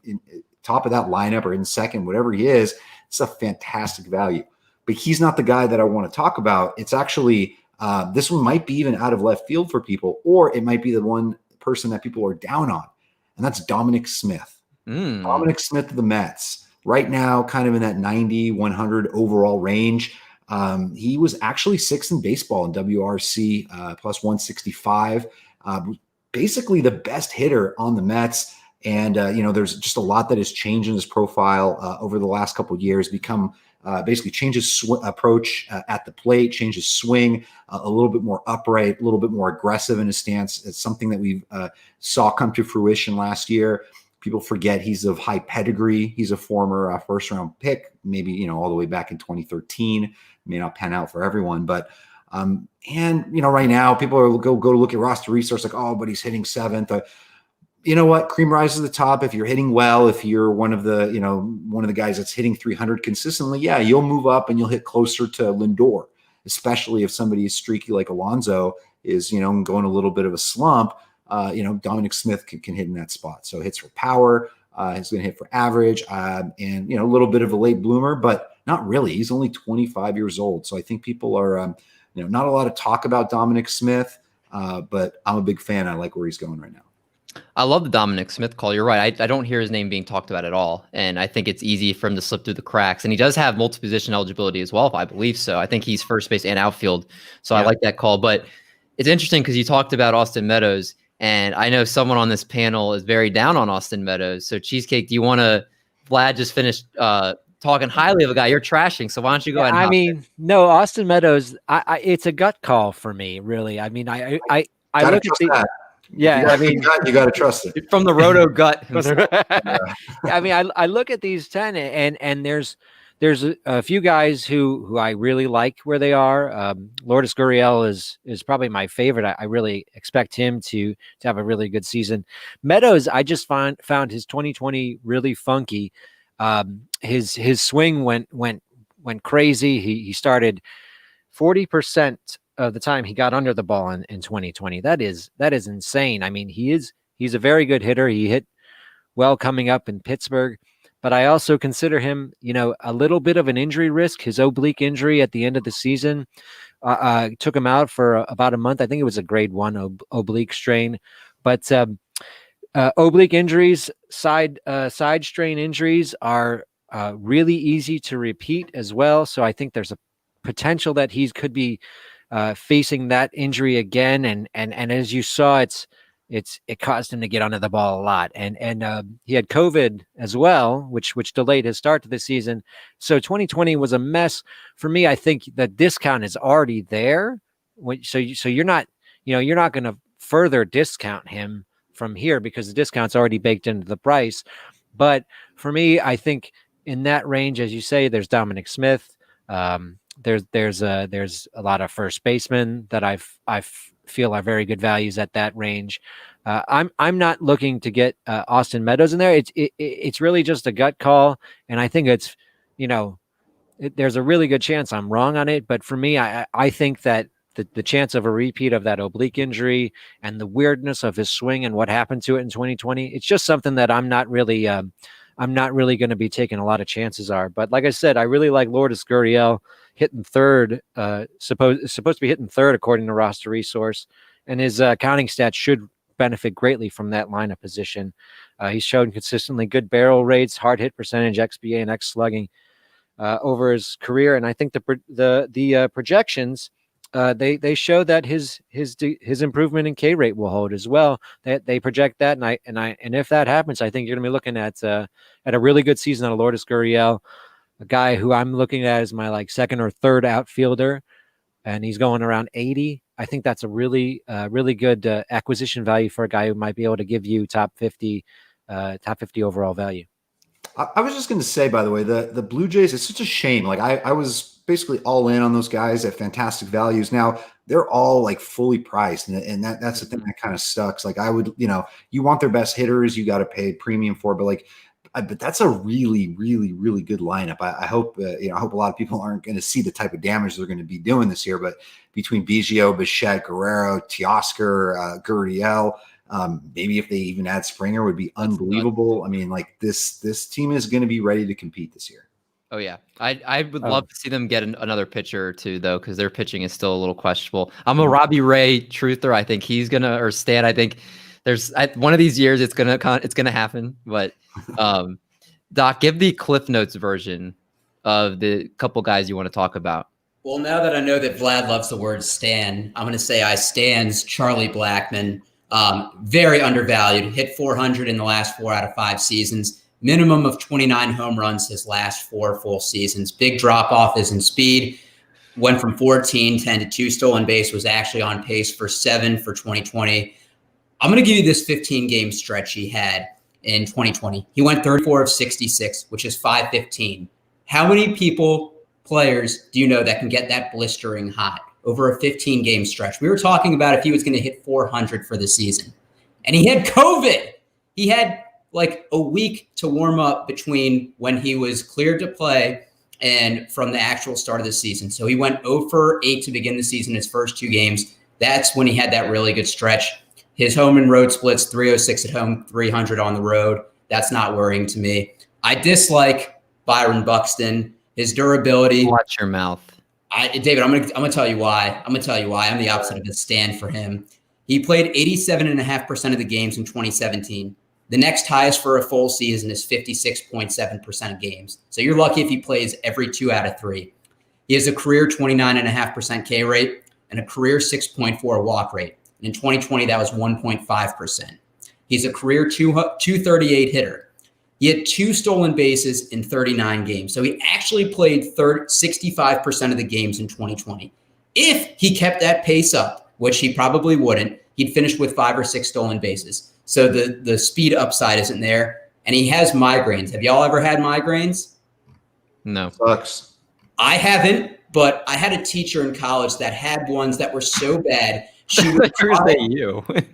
top of that lineup or in second, whatever he is. It's a fantastic value. But he's not the guy that I want to talk about. It's actually this one might be even out of left field for people, or it might be the one person that people are down on. And that's Dominic Smith. Dominic Smith of the Mets. Right now, kind of in that 90, 100 overall range. He was actually sixth in baseball in WRC, plus 165. Basically the best hitter on the Mets. And, there's just a lot that has changed in his profile over the last couple of years. Basically changes approach at the plate, changes swing, a little bit more upright, a little bit more aggressive in his stance. It's something that we saw come to fruition last year. People forget he's of high pedigree. He's a former first round pick, maybe, all the way back in 2013. May not pan out for everyone, but right now people are go to look at roster resource like, oh, but he's hitting seventh. You know what? Cream rises to the top. If you're hitting well, if you're one of the guys that's hitting 300 consistently, yeah, you'll move up and you'll hit closer to Lindor, especially if somebody is streaky like Alonso is, going a little bit of a slump. Dominic Smith can hit in that spot. So hits for power. He's going to hit for average, and a little bit of a late bloomer, but not really. He's only 25 years old. So I think people are, not a lot of talk about Dominic Smith, but I'm a big fan. I like where he's going right now. I love the Dominic Smith call. You're right. I don't hear his name being talked about at all. And I think it's easy for him to slip through the cracks. And he does have multi-position eligibility as well, if I believe so. I think he's first base and outfield. So yeah. I like that call. But it's interesting because you talked about Austin Meadows, and I know someone on this panel is very down on Austin Meadows. So Cheesecake, do you want to, Vlad just finished talking highly of a guy you're trashing. So why don't you go ahead and I mean, no, Austin Meadows, it's a gut call for me, really. I mean, I Gotta look at trust the, that. yeah, I mean, you got to trust it. from the Roto gut yeah, himself. I mean, I look at these 10 and there's a few guys who I really like where they are. Lourdes Gurriel is probably my favorite. I really expect him to have a really good season. Meadows, I just found his 2020 really funky. His swing went crazy. He started 40% of the time he got under the ball in 2020. That is insane. I mean, he's a very good hitter. He hit well coming up in Pittsburgh, but I also consider him, a little bit of an injury risk. His oblique injury at the end of the season took him out for about a month. I think it was a grade 1 oblique strain, but oblique injuries, side strain injuries are really easy to repeat as well. So I think there's a potential that he could be facing that injury again. And as you saw, it caused him to get under the ball a lot. And he had COVID as well, which delayed his start to the season. So 2020 was a mess for me. I think the discount is already there. So you're not going to further discount him from here because the discount's already baked into the price. But for me, I think in that range, as you say, there's Dominic Smith. There's a lot of first basemen that I feel are very good values at that range. I'm not looking to get Austin Meadows in there. It's really just a gut call, and I think it's there's a really good chance I'm wrong on it. But for me, I think that the chance of a repeat of that oblique injury and the weirdness of his swing and what happened to it in 2020, it's just something that I'm not really going to be taking a lot of chances are. But like I said, I really like Lourdes Gurriel hitting third, supposed to be hitting third according to Roster Resource, and his counting stats should benefit greatly from that lineup position. He's shown consistently good barrel rates, hard hit percentage, XBA, and X slugging over his career, and I think the projections they show that his improvement in K rate will hold as well. They project that, and if that happens, I think you're going to be looking at a really good season out of Lourdes Gurriel, a guy who I'm looking at as my second or third outfielder, and he's going around 80. I think that's a really good acquisition value for a guy who might be able to give you top 50 overall value. I was just going to say, by the way, the Blue Jays, it's such a shame. I was basically all in on those guys at fantastic values. Now they're all fully priced, and that's the thing that kind of sucks. I would, you want their best hitters, you got to pay premium for, but that's a really, really, really good lineup. I hope, I hope a lot of people aren't going to see the type of damage they're going to be doing this year, but between Biggio, Bichette, Guerrero, Teoscar, Gurriel, maybe if they even add Springer would be unbelievable. I mean, this team is going to be ready to compete this year. Oh yeah, I would love to see them get another pitcher or two though, because their pitching is still a little questionable. I'm a Robbie Ray truther. I think he's gonna, or Stan. I think there's one of these years it's gonna happen. But Doc, give the Cliff Notes version of the couple guys you want to talk about. Well, now that I know that Vlad loves the word Stan, I'm going to say I stands Charlie Blackmon. Very undervalued, hit 400 in the last 4 out of 5 seasons, minimum of 29 home runs his last 4 full seasons. Big drop off is in speed, went from 14, 10 to 2 stolen base, was actually on pace for 7 for 2020. I'm going to give you this 15 game stretch he had in 2020. He went 34 of 66, which is 515. How many players do you know that can get that blistering hot over a 15 game stretch? We were talking about if he was going to hit 400 for the season, and he had COVID. He had a week to warm up between when he was cleared to play and from the actual start of the season. So he went 0 for 8 to begin the season, his first 2 games. That's when he had that really good stretch. His home and road splits, 306 at home, 300 on the road. That's not worrying to me. I dislike Byron Buxton, his durability. Watch your mouth. David, I'm gonna tell you why. I'm the opposite of a stand for him. He played 87.5% of the games in 2017. The next highest for a full season is 56.7% of games. So you're lucky if he plays every 2 out of 3. He has a career 29.5% K rate and a career 6.4 walk rate. In 2020, that was 1.5%. He's a career 238 hitter. He had 2 stolen bases in 39 games. So he actually played 65% of the games in 2020. If he kept that pace up, which he probably wouldn't, he'd finish with 5 or 6 stolen bases. So the speed upside isn't there. And he has migraines. Have y'all ever had migraines? No. Sucks. I haven't, but I had a teacher in college that had ones that were so bad. She would cry.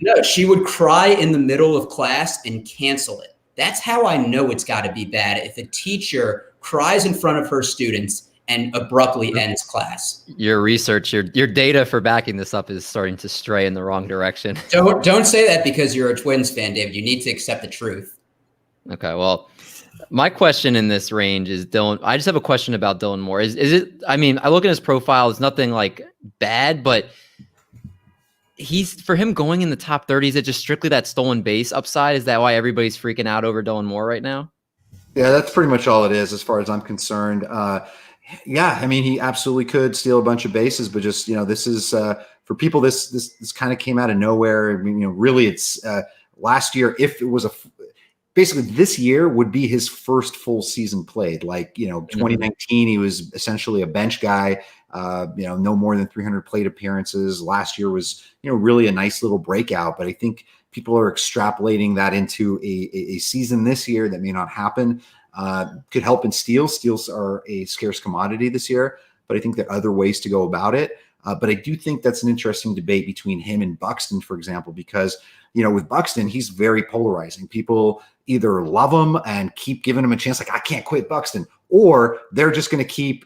No, she would cry in the middle of class and cancel it. That's how I know it's got to be bad. If a teacher cries in front of her students and abruptly ends class. Your research, your data for backing this up is starting to stray in the wrong direction. Don't say that because you're a Twins fan, David. You need to accept the truth. Okay, well, my question in this range is Dylan. I just have a question about Dylan Moore. Is it? I mean, I look at his profile. It's nothing like bad, but for him going in the top 30, is it just strictly that stolen base upside? Is that why everybody's freaking out over Dylan Moore right now? Yeah, that's pretty much all it is as far as I'm concerned. Yeah, I mean, he absolutely could steal a bunch of bases, but just, this is for people, this kind of came out of nowhere. I mean, really it's last year, if it was basically this year would be his first full season played. Like, 2019, he was essentially a bench guy. No more than 300 plate appearances. Last year was, really a nice little breakout, but I think people are extrapolating that into a season this year that may not happen. Could help in steals. Steals are a scarce commodity this year, but I think there are other ways to go about it. But I do think that's an interesting debate between him and Buxton, for example, because, with Buxton, he's very polarizing. People either love him and keep giving him a chance, like, I can't quit Buxton, or they're just going to keep,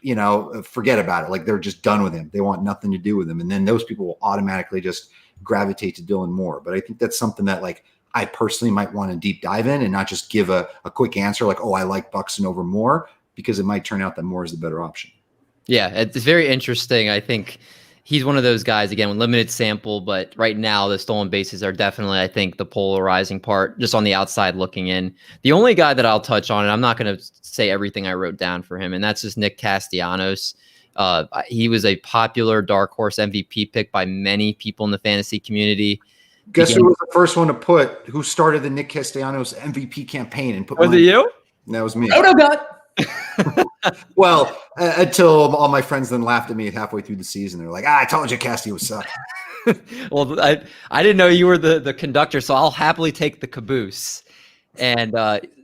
forget about it. Like, they're just done with him. They want nothing to do with him. And then those people will automatically just gravitate to Dylan Moore. But I think that's something that, like, I personally might want to deep dive in and not just give a quick answer like, oh, I like Buxton over Moore, because it might turn out that Moore is the better option. Yeah, it's very interesting. I think he's one of those guys, again, with limited sample, but right now the stolen bases are definitely, I think, the polarizing part, just on the outside looking in. The only guy that I'll touch on, and I'm not going to say everything I wrote down for him, and that's just Nick Castellanos. He was a popular dark horse MVP pick by many people in the fantasy community. Guess who was the first one to who started the Nick Castellanos MVP campaign and put Was it you? That was me. Oh, God. Well, until all my friends then laughed at me halfway through the season. They're like, I told you Casty was suck. Well, I didn't know you were the conductor, so I'll happily take the caboose. And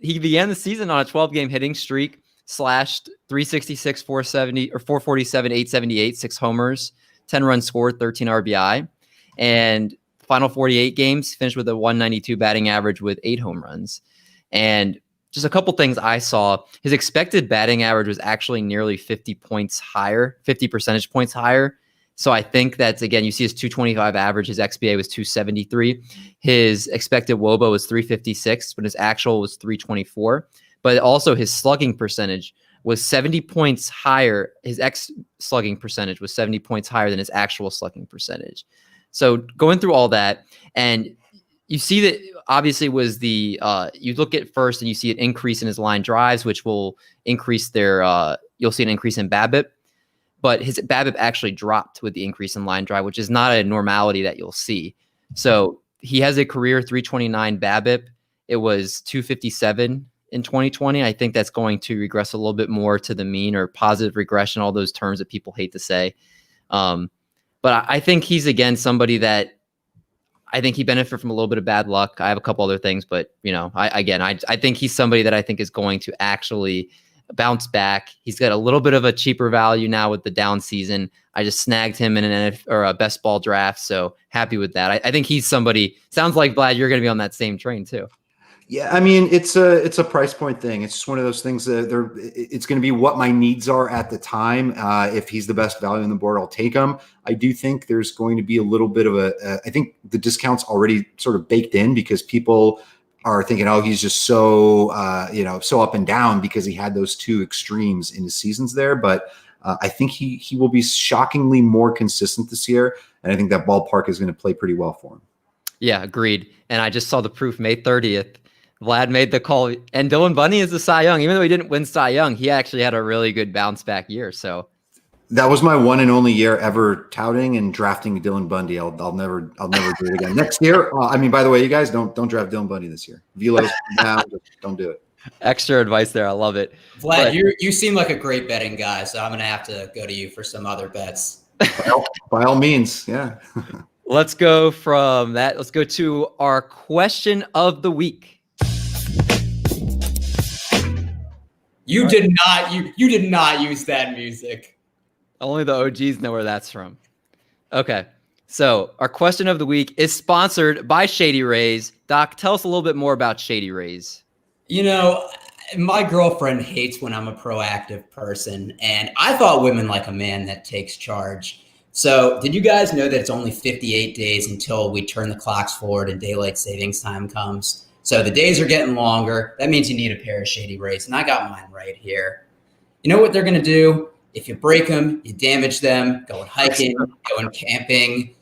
he began the season on a 12-game hitting streak, slashed 366, 470, or 447, 878, 6 homers, 10 runs scored, 13 RBI. And final 48 games, finished with a 192 batting average with 8 home runs. And just a couple things I saw, his expected batting average was actually nearly 50 percentage points higher. So I think that's, again, you see his 225 average, his XBA was 273. His expected WOBA was 356, but his actual was 324. But also his slugging percentage was 70 points higher. His slugging percentage was 70 points higher than his actual slugging percentage. So going through all that, and you see that obviously was the you look at first and you see an increase in his line drives, which will increase you'll see an increase in BABIP, but his BABIP actually dropped with the increase in line drive, which is not a normality that you'll see. So he has a career 329 BABIP. It was 257 in 2020. I think that's going to regress a little bit more to the mean, or positive regression, all those terms that people hate to say. But I think he's, again, somebody that I think he benefited from a little bit of bad luck. I have a couple other things, but I think he's somebody that I think is going to actually bounce back. He's got a little bit of a cheaper value now with the down season. I just snagged him in a best ball draft, so happy with that. I think he's somebody. Sounds like, Vlad, you're going to be on that same train too. Yeah, I mean, it's a price point thing. It's just one of those things that it's going to be what my needs are at the time. If he's the best value on the board, I'll take him. I do think there's going to be a little bit of I think the discount's already sort of baked in, because people are thinking, oh, he's just so up and down because he had those two extremes in his seasons there. But I think he will be shockingly more consistent this year, and I think that ballpark is going to play pretty well for him. Yeah, agreed. And I just saw the proof May 30th. Vlad made the call, and Dylan Bunny is the Cy Young. Even though he didn't win Cy Young, he actually had a really good bounce back year. So That was my one and only year ever touting and drafting Dylan Bundy. I'll never do it again. Next year, I mean, by the way, you guys don't draft Dylan Bundy this year. Velo's down, don't do it. Extra advice there. I love it. Vlad, But- you seem like a great betting guy, so I'm gonna have to go to you for some other bets. By all means, yeah. Let's go from that. Let's go to our question of the week. You did not use that music. Only the OGs know where that's from. Okay. So our question of the week is sponsored by Shady Rays. Doc, tell us a little bit more about Shady Rays. You know, my girlfriend hates when I'm a proactive person, and I thought women like a man that takes charge. So did you guys know that it's only 58 days until we turn the clocks forward and daylight savings time comes? So the days are getting longer. That means you need a pair of Shady Rays, and I got mine right here. You know what they're going to do? If you break them, you damage them, going hiking, going camping,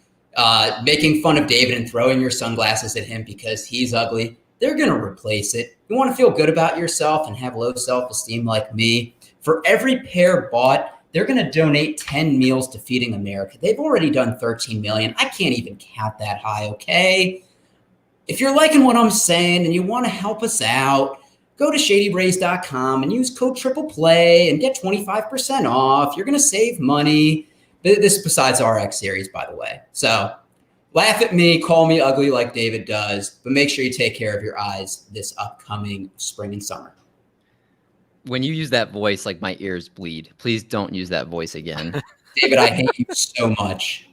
making fun of David and throwing your sunglasses at him because he's ugly, they're going to replace it. You want to feel good about yourself and have low self-esteem like me. For every pair bought, they're going to donate 10 meals to Feeding America. They've already done 13 million. I can't even count that high, okay? If you're liking what I'm saying and you want to help us out, go to shadyrays.com and use code TRIPLEPLAY and get 25% off. You're going to save money. This is besides RX series, by the way. So laugh at me, call me ugly like David does, but make sure you take care of your eyes this upcoming spring and summer. When you use that voice, like my ears bleed. Please don't use that voice again. David, I hate you so much.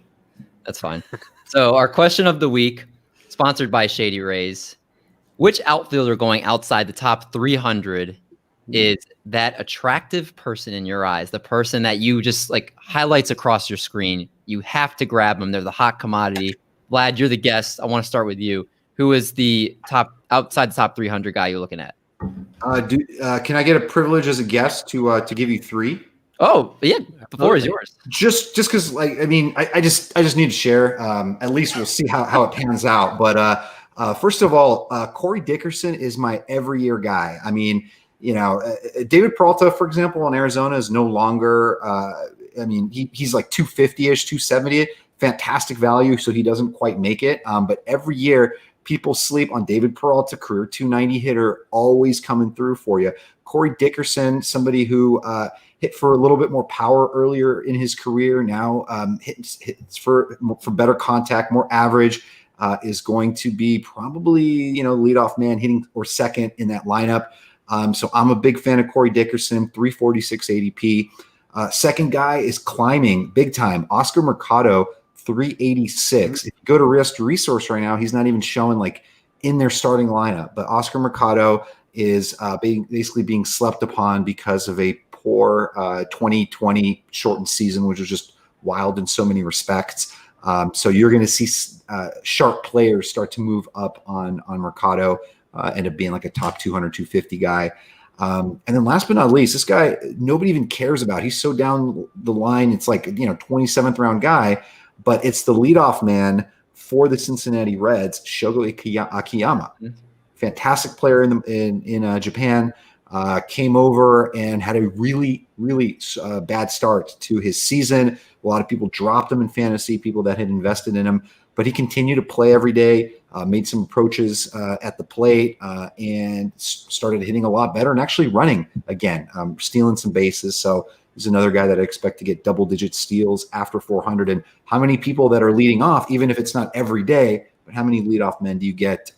That's fine. So our question of the week, sponsored by Shady Rays. Which outfielder going outside the top 300 is that attractive person in your eyes? The person that you just like highlights across your screen. You have to grab them. They're the hot commodity. Vlad, you're the guest. I want to start with you. Who is the top outside the top 300 guy you're looking at? Can I get a privilege as a guest to give you three? Oh, yeah. The floor is yours. Just because, like, I mean, I just need to share. At least we'll see how it pans out. But first of all, Corey Dickerson is my every year guy. I mean, you know, David Peralta, for example, in Arizona is no longer. I mean, he's like 250-ish, 270. Fantastic value, so he doesn't quite make it. But every year, people sleep on David Peralta, career 290 hitter, always coming through for you. Corey Dickerson, somebody who hit for a little bit more power earlier in his career, now hits for better contact, more average, is going to be probably, you know, leadoff man hitting or second in that lineup. So I'm a big fan of Corey Dickerson, 346 ADP. Second guy is climbing big time. Oscar Mercado, 386. If you go to Rest Resource right now, he's not even showing like in their starting lineup. But Oscar Mercado is basically being slept upon because of a poor 2020 shortened season, which was just wild in so many respects. So you're going to see sharp players start to move up on Mercado, end up being like a top 200, 250 guy. And then last but not least, this guy nobody even cares about. He's so down the line. It's like, you know, 27th round guy, but it's the leadoff man for the Cincinnati Reds, Shogo Akiyama. Fantastic player in Japan. Came over and had a really bad start to his season. A lot of people dropped him in fantasy, people that had invested in him, but he continued to play every day, made some approaches at the plate, and started hitting a lot better and actually running again, stealing some bases. So he's another guy that I expect to get double-digit steals after 400. And how many people that are leading off, even if it's not every day, but how many leadoff men do you get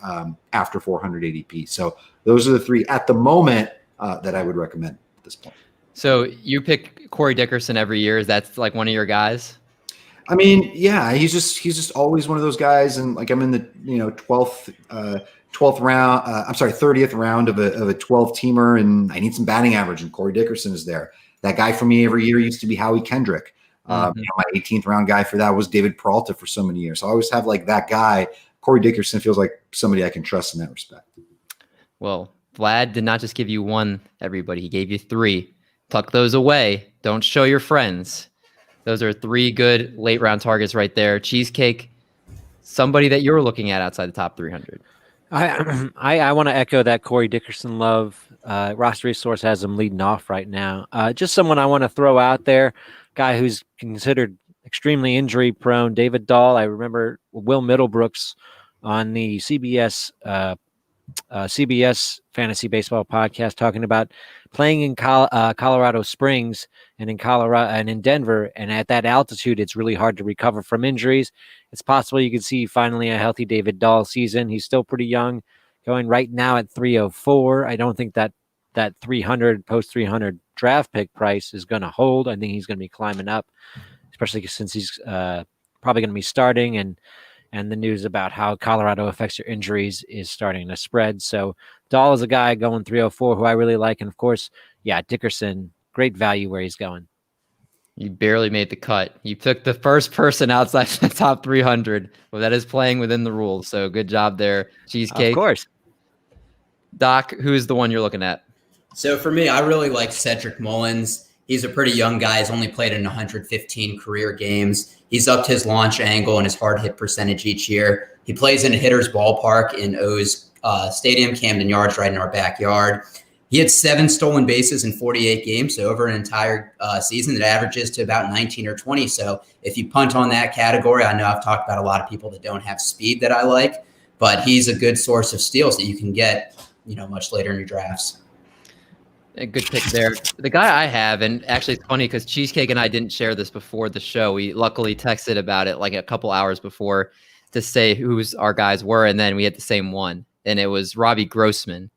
after 400 ADP? So those are the three at the moment that I would recommend at this point. So you pick Corey Dickerson every year. Is that like one of your guys? I mean, yeah, he's just always one of those guys. And like I'm in the 12th round. I'm sorry, 30th round of a 12 teamer, and I need some batting average. And Corey Dickerson is there. That guy for me every year used to be Howie Kendrick. My 18th round guy for that was David Peralta for so many years. So I always have like that guy. Corey Dickerson feels like somebody I can trust in that respect. Well, Vlad did not just give you one, everybody. He gave you three. Tuck those away. Don't show your friends. Those are three good late round targets right there. Cheesecake, somebody that you're looking at outside the top 300. I want to echo that Corey Dickerson love. Roster Resource has him leading off right now. Just someone I want to throw out there. guy who's considered extremely injury prone, David Dahl. I remember Will Middlebrooks on the CBS Fantasy Baseball podcast talking about playing in Colorado Springs and in Colorado and in Denver, and at that altitude, it's really hard to recover from injuries. It's possible you could see finally a healthy David Dahl season. He's still pretty young, going right now at 304. I don't think that 300 post 300 draft pick price is going to hold. I think he's going to be climbing up, especially since he's probably going to be starting, and the news about how Colorado affects your injuries is starting to spread. So Dahl is a guy going 304 who I really like. And of course, Dickerson, great value where he's going. You barely made the cut. You took the first person outside the top 300. Well, that is playing within the rules. So good job there, Cheesecake. Of course. Doc, who is the one you're looking at? So for me, I really like Cedric Mullins. He's a pretty young guy. He's only played in 115 career games. He's upped his launch angle and his hard hit percentage each year. He plays in a hitter's ballpark in O's Stadium, Camden Yards, right in our backyard. He had 7 stolen bases in 48 games. So over an entire season, it averages to about 19 or 20. So if you punt on that category, I know I've talked about a lot of people that don't have speed that I like, but he's a good source of steals that you can get, much later in your drafts. A good pick there. The guy I have, and actually it's funny because Cheesecake and I didn't share this before the show. We luckily texted about it like a couple hours before to say who's our guys were, and then we had the same one. And it was Robbie Grossman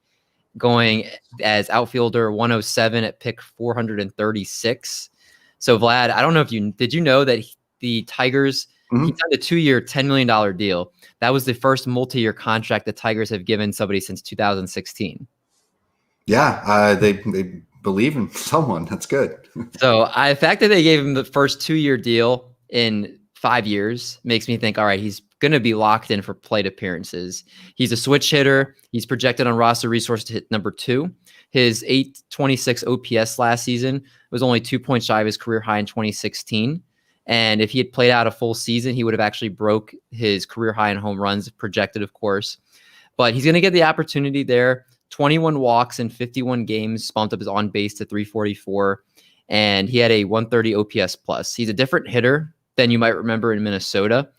going as outfielder 107 at pick 436. So Vlad, I don't know if did you know that the Tigers, he signed a 2-year, $10 million deal. That was the first multi-year contract the Tigers have given somebody since 2016. Yeah, they believe in someone. That's good. So the fact that they gave him the first 2-year deal in 5 years makes me think, all right, he's going to be locked in for plate appearances. He's a switch hitter. He's projected on roster resource to hit number 2. His 826 OPS last season was only 2 points shy of his career high in 2016. And if he had played out a full season, he would have actually broke his career high in home runs, projected, of course. But he's going to get the opportunity there. 21 walks in 51 games, bumped up his on base to 344, and he had a 130 OPS plus. He's a different hitter than you might remember in Minnesota.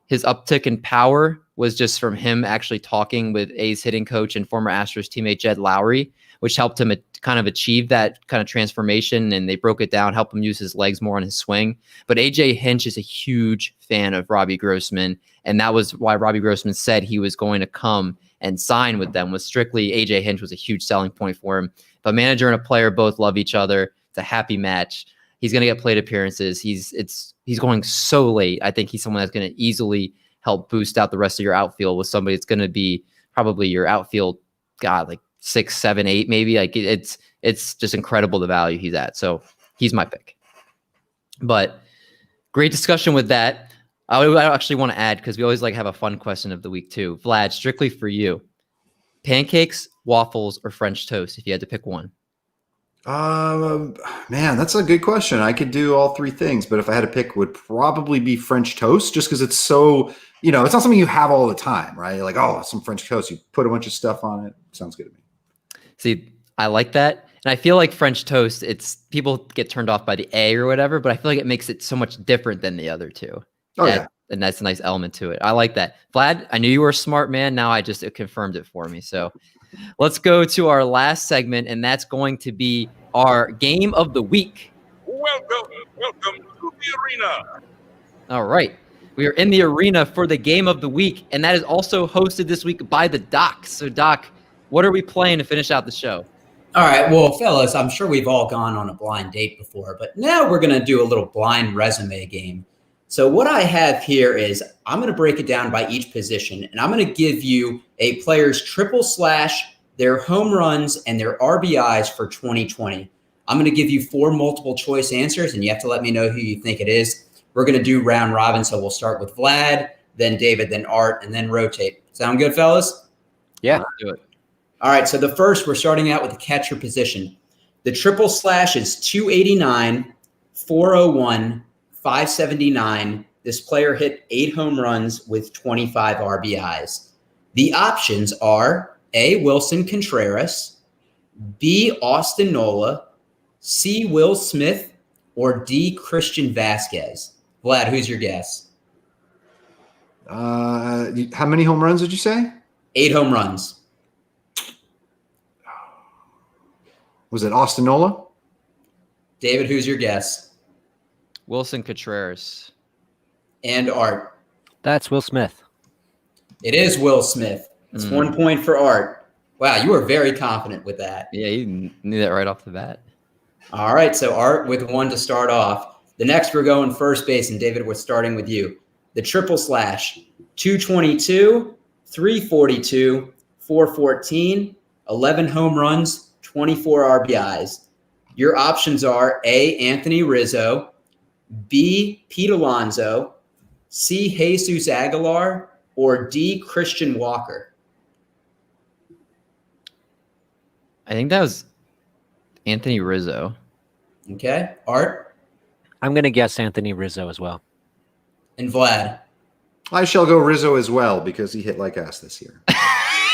His uptick in power was just from him actually talking with A's hitting coach and former Astros teammate Jed Lowry, which helped him kind of achieve that kind of transformation, and they broke it down, helped him use his legs more on his swing. But AJ Hinch is a huge fan of Robbie Grossman, and that was why Robbie Grossman said he was going to come and sign with them. Was strictly AJ Hinch was a huge selling point for him. But manager and a player both love each other. It's a happy match. He's going to get plate appearances. He's going so late. I think he's someone that's going to easily help boost out the rest of your outfield with somebody that's going to be probably your outfield, like 6, 7, 8, maybe. Like it's just incredible the value he's at. So he's my pick. But great discussion with that. I actually want to add, because we always have a fun question of the week too. Vlad, strictly for you, pancakes, waffles, or French toast if you had to pick one? Man, that's a good question. I could do all 3 things, but if I had to pick, it would probably be French toast, just because it's so, it's not something you have all the time, right? You're like, oh, some French toast. You put a bunch of stuff on it. Sounds good to me. See, I like that. And I feel like French toast, people get turned off by the A or whatever, but I feel like it makes it so much different than the other two. Oh, yeah. And that's a nice element to it. I like that. Vlad, I knew you were a smart man. Now it confirmed it for me. So let's go to our last segment, and that's going to be our game of the week. Welcome to the arena. All right. We are in the arena for the game of the week, and that is also hosted this week by the Doc. So, Doc, what are we playing to finish out the show? All right. Well, fellas, I'm sure we've all gone on a blind date before, but now we're going to do a little blind resume game. So what I have here is I'm going to break it down by each position, and I'm going to give you a player's triple slash, their home runs, and their RBIs for 2020. I'm going to give you 4 multiple choice answers, and you have to let me know who you think it is. We're going to do round robin, so we'll start with Vlad, then David, then Art, and then rotate. Sound good, fellas? Yeah. Let's do it. All right, so the first, we're starting out with the catcher position. The triple slash is 289, 401, 579. This player hit 8 home runs with 25 RBIs. The options are A, Wilson Contreras, B, Austin Nola, C, Will Smith, or D, Christian Vasquez? Vlad, who's your guess? How many home runs did you say? 8 home runs. Was it Austin Nola? David, who's your guess? Wilson Contreras. And Art. That's Will Smith. It is Will Smith. It's 1 point for Art. Wow, you were very confident with that. Yeah, you knew that right off the bat. All right, so Art with 1 to start off. The next we're going first base, and David, we're starting with you. The triple slash, 222, 342, 414, 11 home runs, 24 RBIs. Your options are A, Anthony Rizzo, B, Pete Alonso, C, Jesus Aguilar, or D, Christian Walker. I think that was Anthony Rizzo. Okay, Art I'm going to guess Anthony Rizzo as well. and Vlad. I shall go Rizzo as well because he hit like ass this year.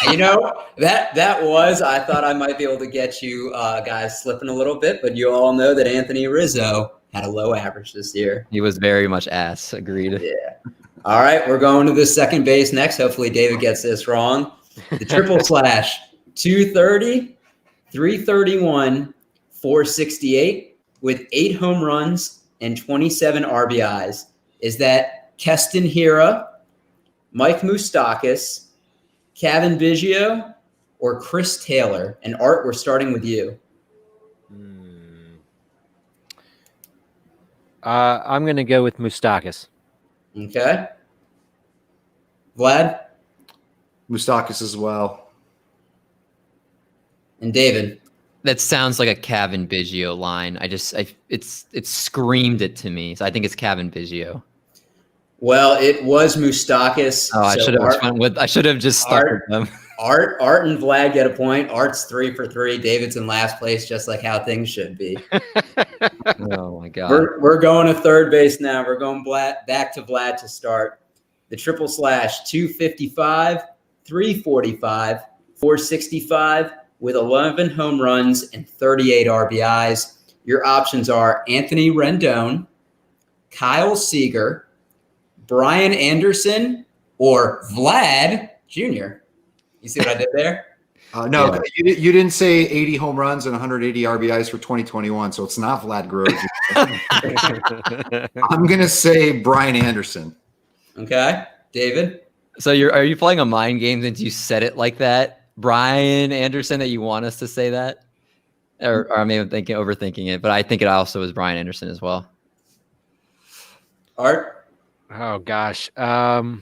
You know, that was, I thought I might be able to get you guys slipping a little bit, but you all know that Anthony Rizzo had a low average this year. He was very much ass. Agreed. Yeah. All right, we're going to the second base next. Hopefully David gets this wrong. The triple slash, 230, 331, 468 with 8 home runs and 27 RBIs. Is that Keston Hiura, Mike Moustakas, Kevin Biggio, or Chris Taylor? And Art, we're starting with you. I'm going to go with Moustakas. Okay. Vlad Moustakas as well. and David. That sounds like a Kevin Biggio line. It screamed it to me. So I think it's Kevin Biggio. Well, it was Moustakas. Oh, I should have just stuck with them. Art and Vlad get a point. Art's 3 for 3. David's in last place, just like how things should be. Oh my god. We're going to third base now. We're going back to Vlad to start. The triple slash, 255, 345, 465 with 11 home runs and 38 RBIs. Your options are Anthony Rendon, Kyle Seager, Brian Anderson, or Vlad Jr. You see what I did there? No, you didn't say 80 home runs and 180 RBIs for 2021, so it's not Vlad Guerrero. I'm going to say Brian Anderson. Okay. David? So are you playing a mind game since you said it like that? Brian Anderson, that you want us to say that? Or I'm even overthinking it, but I think it also was Brian Anderson as well. Art? Oh, gosh. The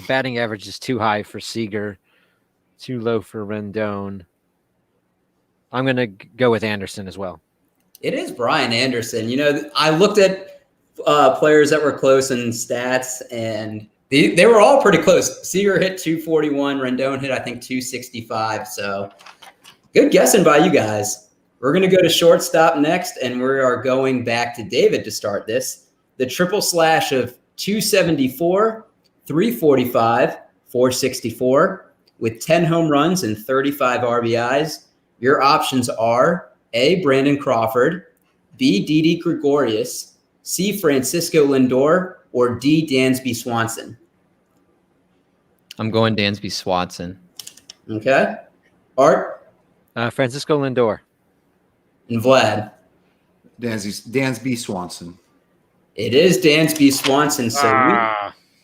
batting average is too high for Seager, too low for Rendon. I'm going to go with Anderson as well. It is Brian Anderson. You know, I looked at players that were close in stats, and they were all pretty close. Seager hit 241. Rendon hit, I think, 265. So good guessing by you guys. We're going to go to shortstop next, and we are going back to David to start this. The triple slash of 274, 345, 464 with 10 home runs and 35 RBIs. Your options are A, Brandon Crawford, B, Didi Gregorius, C, Francisco Lindor, or D, Dansby Swanson. I'm going Dansby Swanson. Okay. Art Francisco Lindor. and Vlad. Dansby Swanson. It is Dansby Swanson.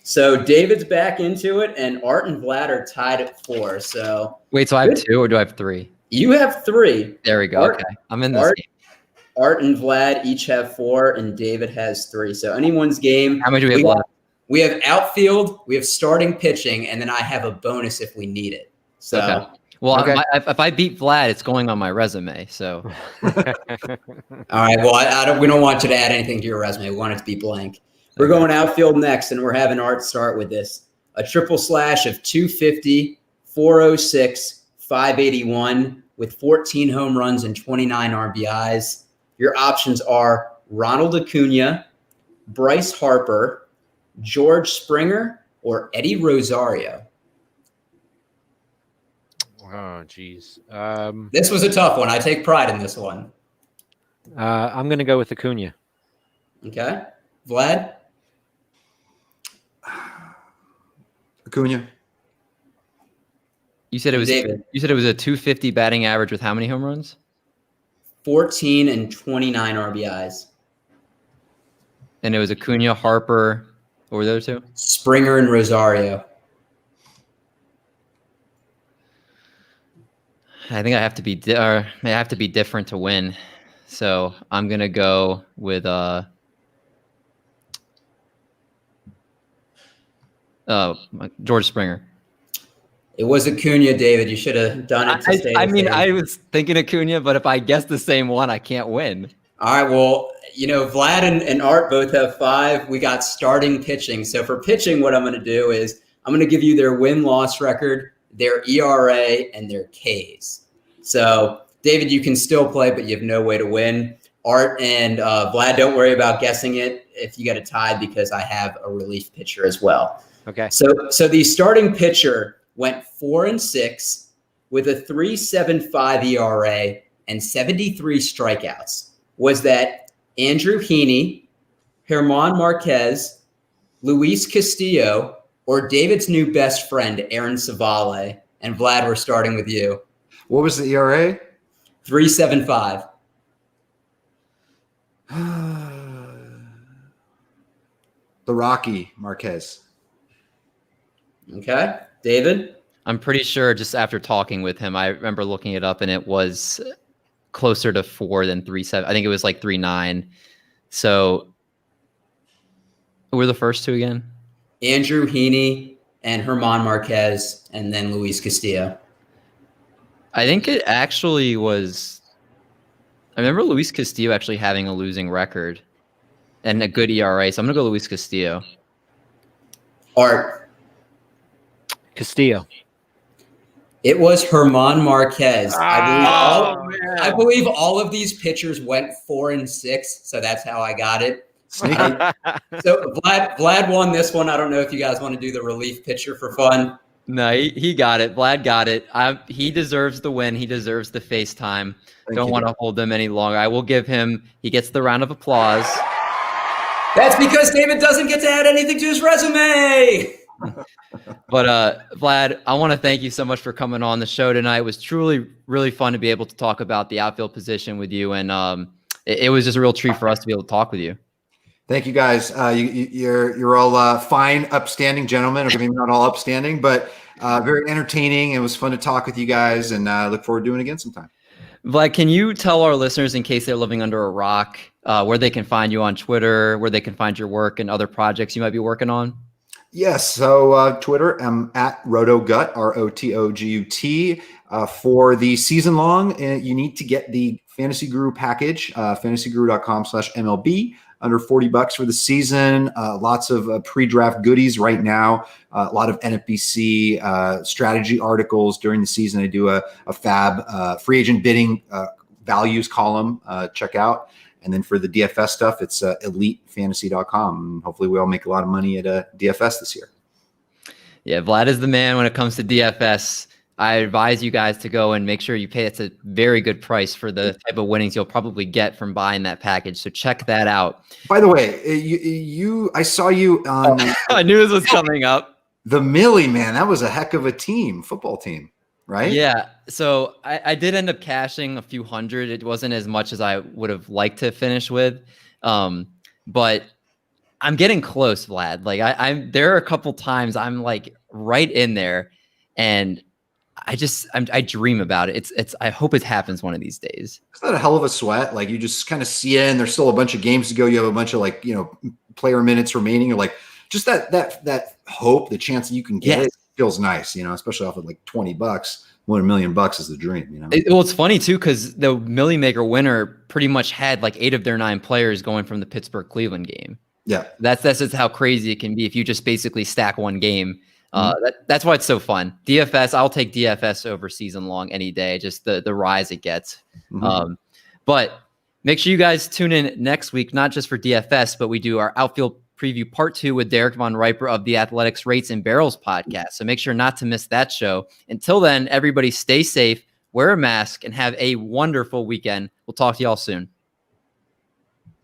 So David's back into it, and Art and Vlad are tied at 4. So Wait, so I have 2 or do I have 3? you have 3. There we go. Art- Okay. I'm in this game. Art and Vlad each have 4, and David has 3. So anyone's game. How many do we have left? We have outfield, we have starting pitching, and then I have a bonus if we need it. So Okay. Well, Okay. if I beat Vlad, it's going on my resume. So all right. Well, we don't want you to add anything to your resume. We want it to be blank. We're going outfield next, and we're having Art start with this. A triple slash of 250, 406, 581 with 14 home runs and 29 RBIs. Your options are Ronald Acuna, Bryce Harper, George Springer, or Eddie Rosario. Oh, geez. This was a tough one. I take pride in this one. I'm going to go with Acuna. Okay. Vlad? Acuna. You said it was David. you said it was a 250 batting average with how many home runs? 14 and 29 RBIs. And it was Acuna, Harper. What were the other two? Springer and Rosario. I think I have to be different to win. So I'm gonna go with George Springer. It was Acuna, David. You should have done it to stay I mean, safe. I was thinking Acuna, but if I guess the same one, I can't win. All right, well, Vlad and Art both have 5. We got starting pitching. So for pitching, what I'm going to do is I'm going to give you their win-loss record, their ERA, and their Ks. So, David, you can still play, but you have no way to win. Art and Vlad, don't worry about guessing it if you get a tie because I have a relief pitcher as well. Okay. So the starting pitcher went 4-6 with a 3.75 ERA and 73 strikeouts. Was that Andrew Heaney, German Marquez, Luis Castillo, or David's new best friend, Aaron Savale? And Vlad, we're starting with you. What was the ERA? 3.75. The Rocky Marquez. Okay. David? I'm pretty sure just after talking with him, I remember looking it up and it was closer to 4 than 3.7. I think it was like 3.9. So who were the first two again? Andrew Heaney and German Marquez, and then Luis Castillo. I think it actually was. I remember Luis Castillo actually having a losing record and a good ERA. So I'm going to go Luis Castillo. Art. Castillo. It was German Marquez. Oh, I believe all of these pitchers went 4-6, so that's how I got it. So Vlad won this one. I don't know if you guys want to do the relief pitcher for fun. No, he got it. Vlad got it. He deserves the win. He deserves the FaceTime. Don't want to hold them any longer. I will give him. He gets the round of applause. That's because David doesn't get to add anything to his resume. But Vlad, I want to thank you so much for coming on the show tonight. It was truly, really fun to be able to talk about the outfield position with you, and it was just a real treat for us to be able to talk with you. Thank you, guys. You're all fine, upstanding gentlemen, or maybe not all upstanding, but very entertaining. It was fun to talk with you guys, and I look forward to doing it again sometime. Vlad, can you tell our listeners, in case they're living under a rock, where they can find you on Twitter, where they can find your work and other projects you might be working on? Yes. So Twitter, I'm at RotoGut, ROTOGUT. For the season long, you need to get the Fantasy Guru package, fantasyguru.com/MLB. Under $40 for the season. Lots of pre-draft goodies right now. A lot of NFBC strategy articles during the season. I do a fab free agent bidding values column. Check out. And then for the DFS stuff, it's elitefantasy.com. Hopefully we all make a lot of money at DFS this year. Yeah, Vlad is the man when it comes to DFS. I advise you guys to go and make sure you pay. It's a very good price for the type of winnings you'll probably get from buying that package. So check that out. By the way, I saw you on. I knew this was coming up. The Millie, man, that was a heck of a football team, right? Yeah. So I did end up cashing a few hundred. It wasn't as much as I would have liked to finish with, but I'm getting close, Vlad. Like I'm there are a couple times I'm like right in there, and I dream about it. I hope it happens one of these days. Is that a hell of a sweat? Like you just kind of see it, and there's still a bunch of games to go. You have a bunch of player minutes remaining. You're like, just that hope, the chance that you can get it feels nice, especially off of like $20. More than $1 million is the dream, Well, it's funny too, because the Millie Maker winner pretty much had like 8 of their 9 players going from the Pittsburgh Cleveland game. Yeah. That's just how crazy it can be if you just basically stack one game. That's why it's so fun. DFS, I'll take DFS over season long any day, just the rise it gets. But make sure you guys tune in next week, not just for DFS, but we do our outfield preview part 2 with Derek Von Riper of the Athletics Rates and Barrels podcast. So make sure not to miss that show. Until then, everybody stay safe, wear a mask, and have a wonderful weekend. We'll talk to y'all soon.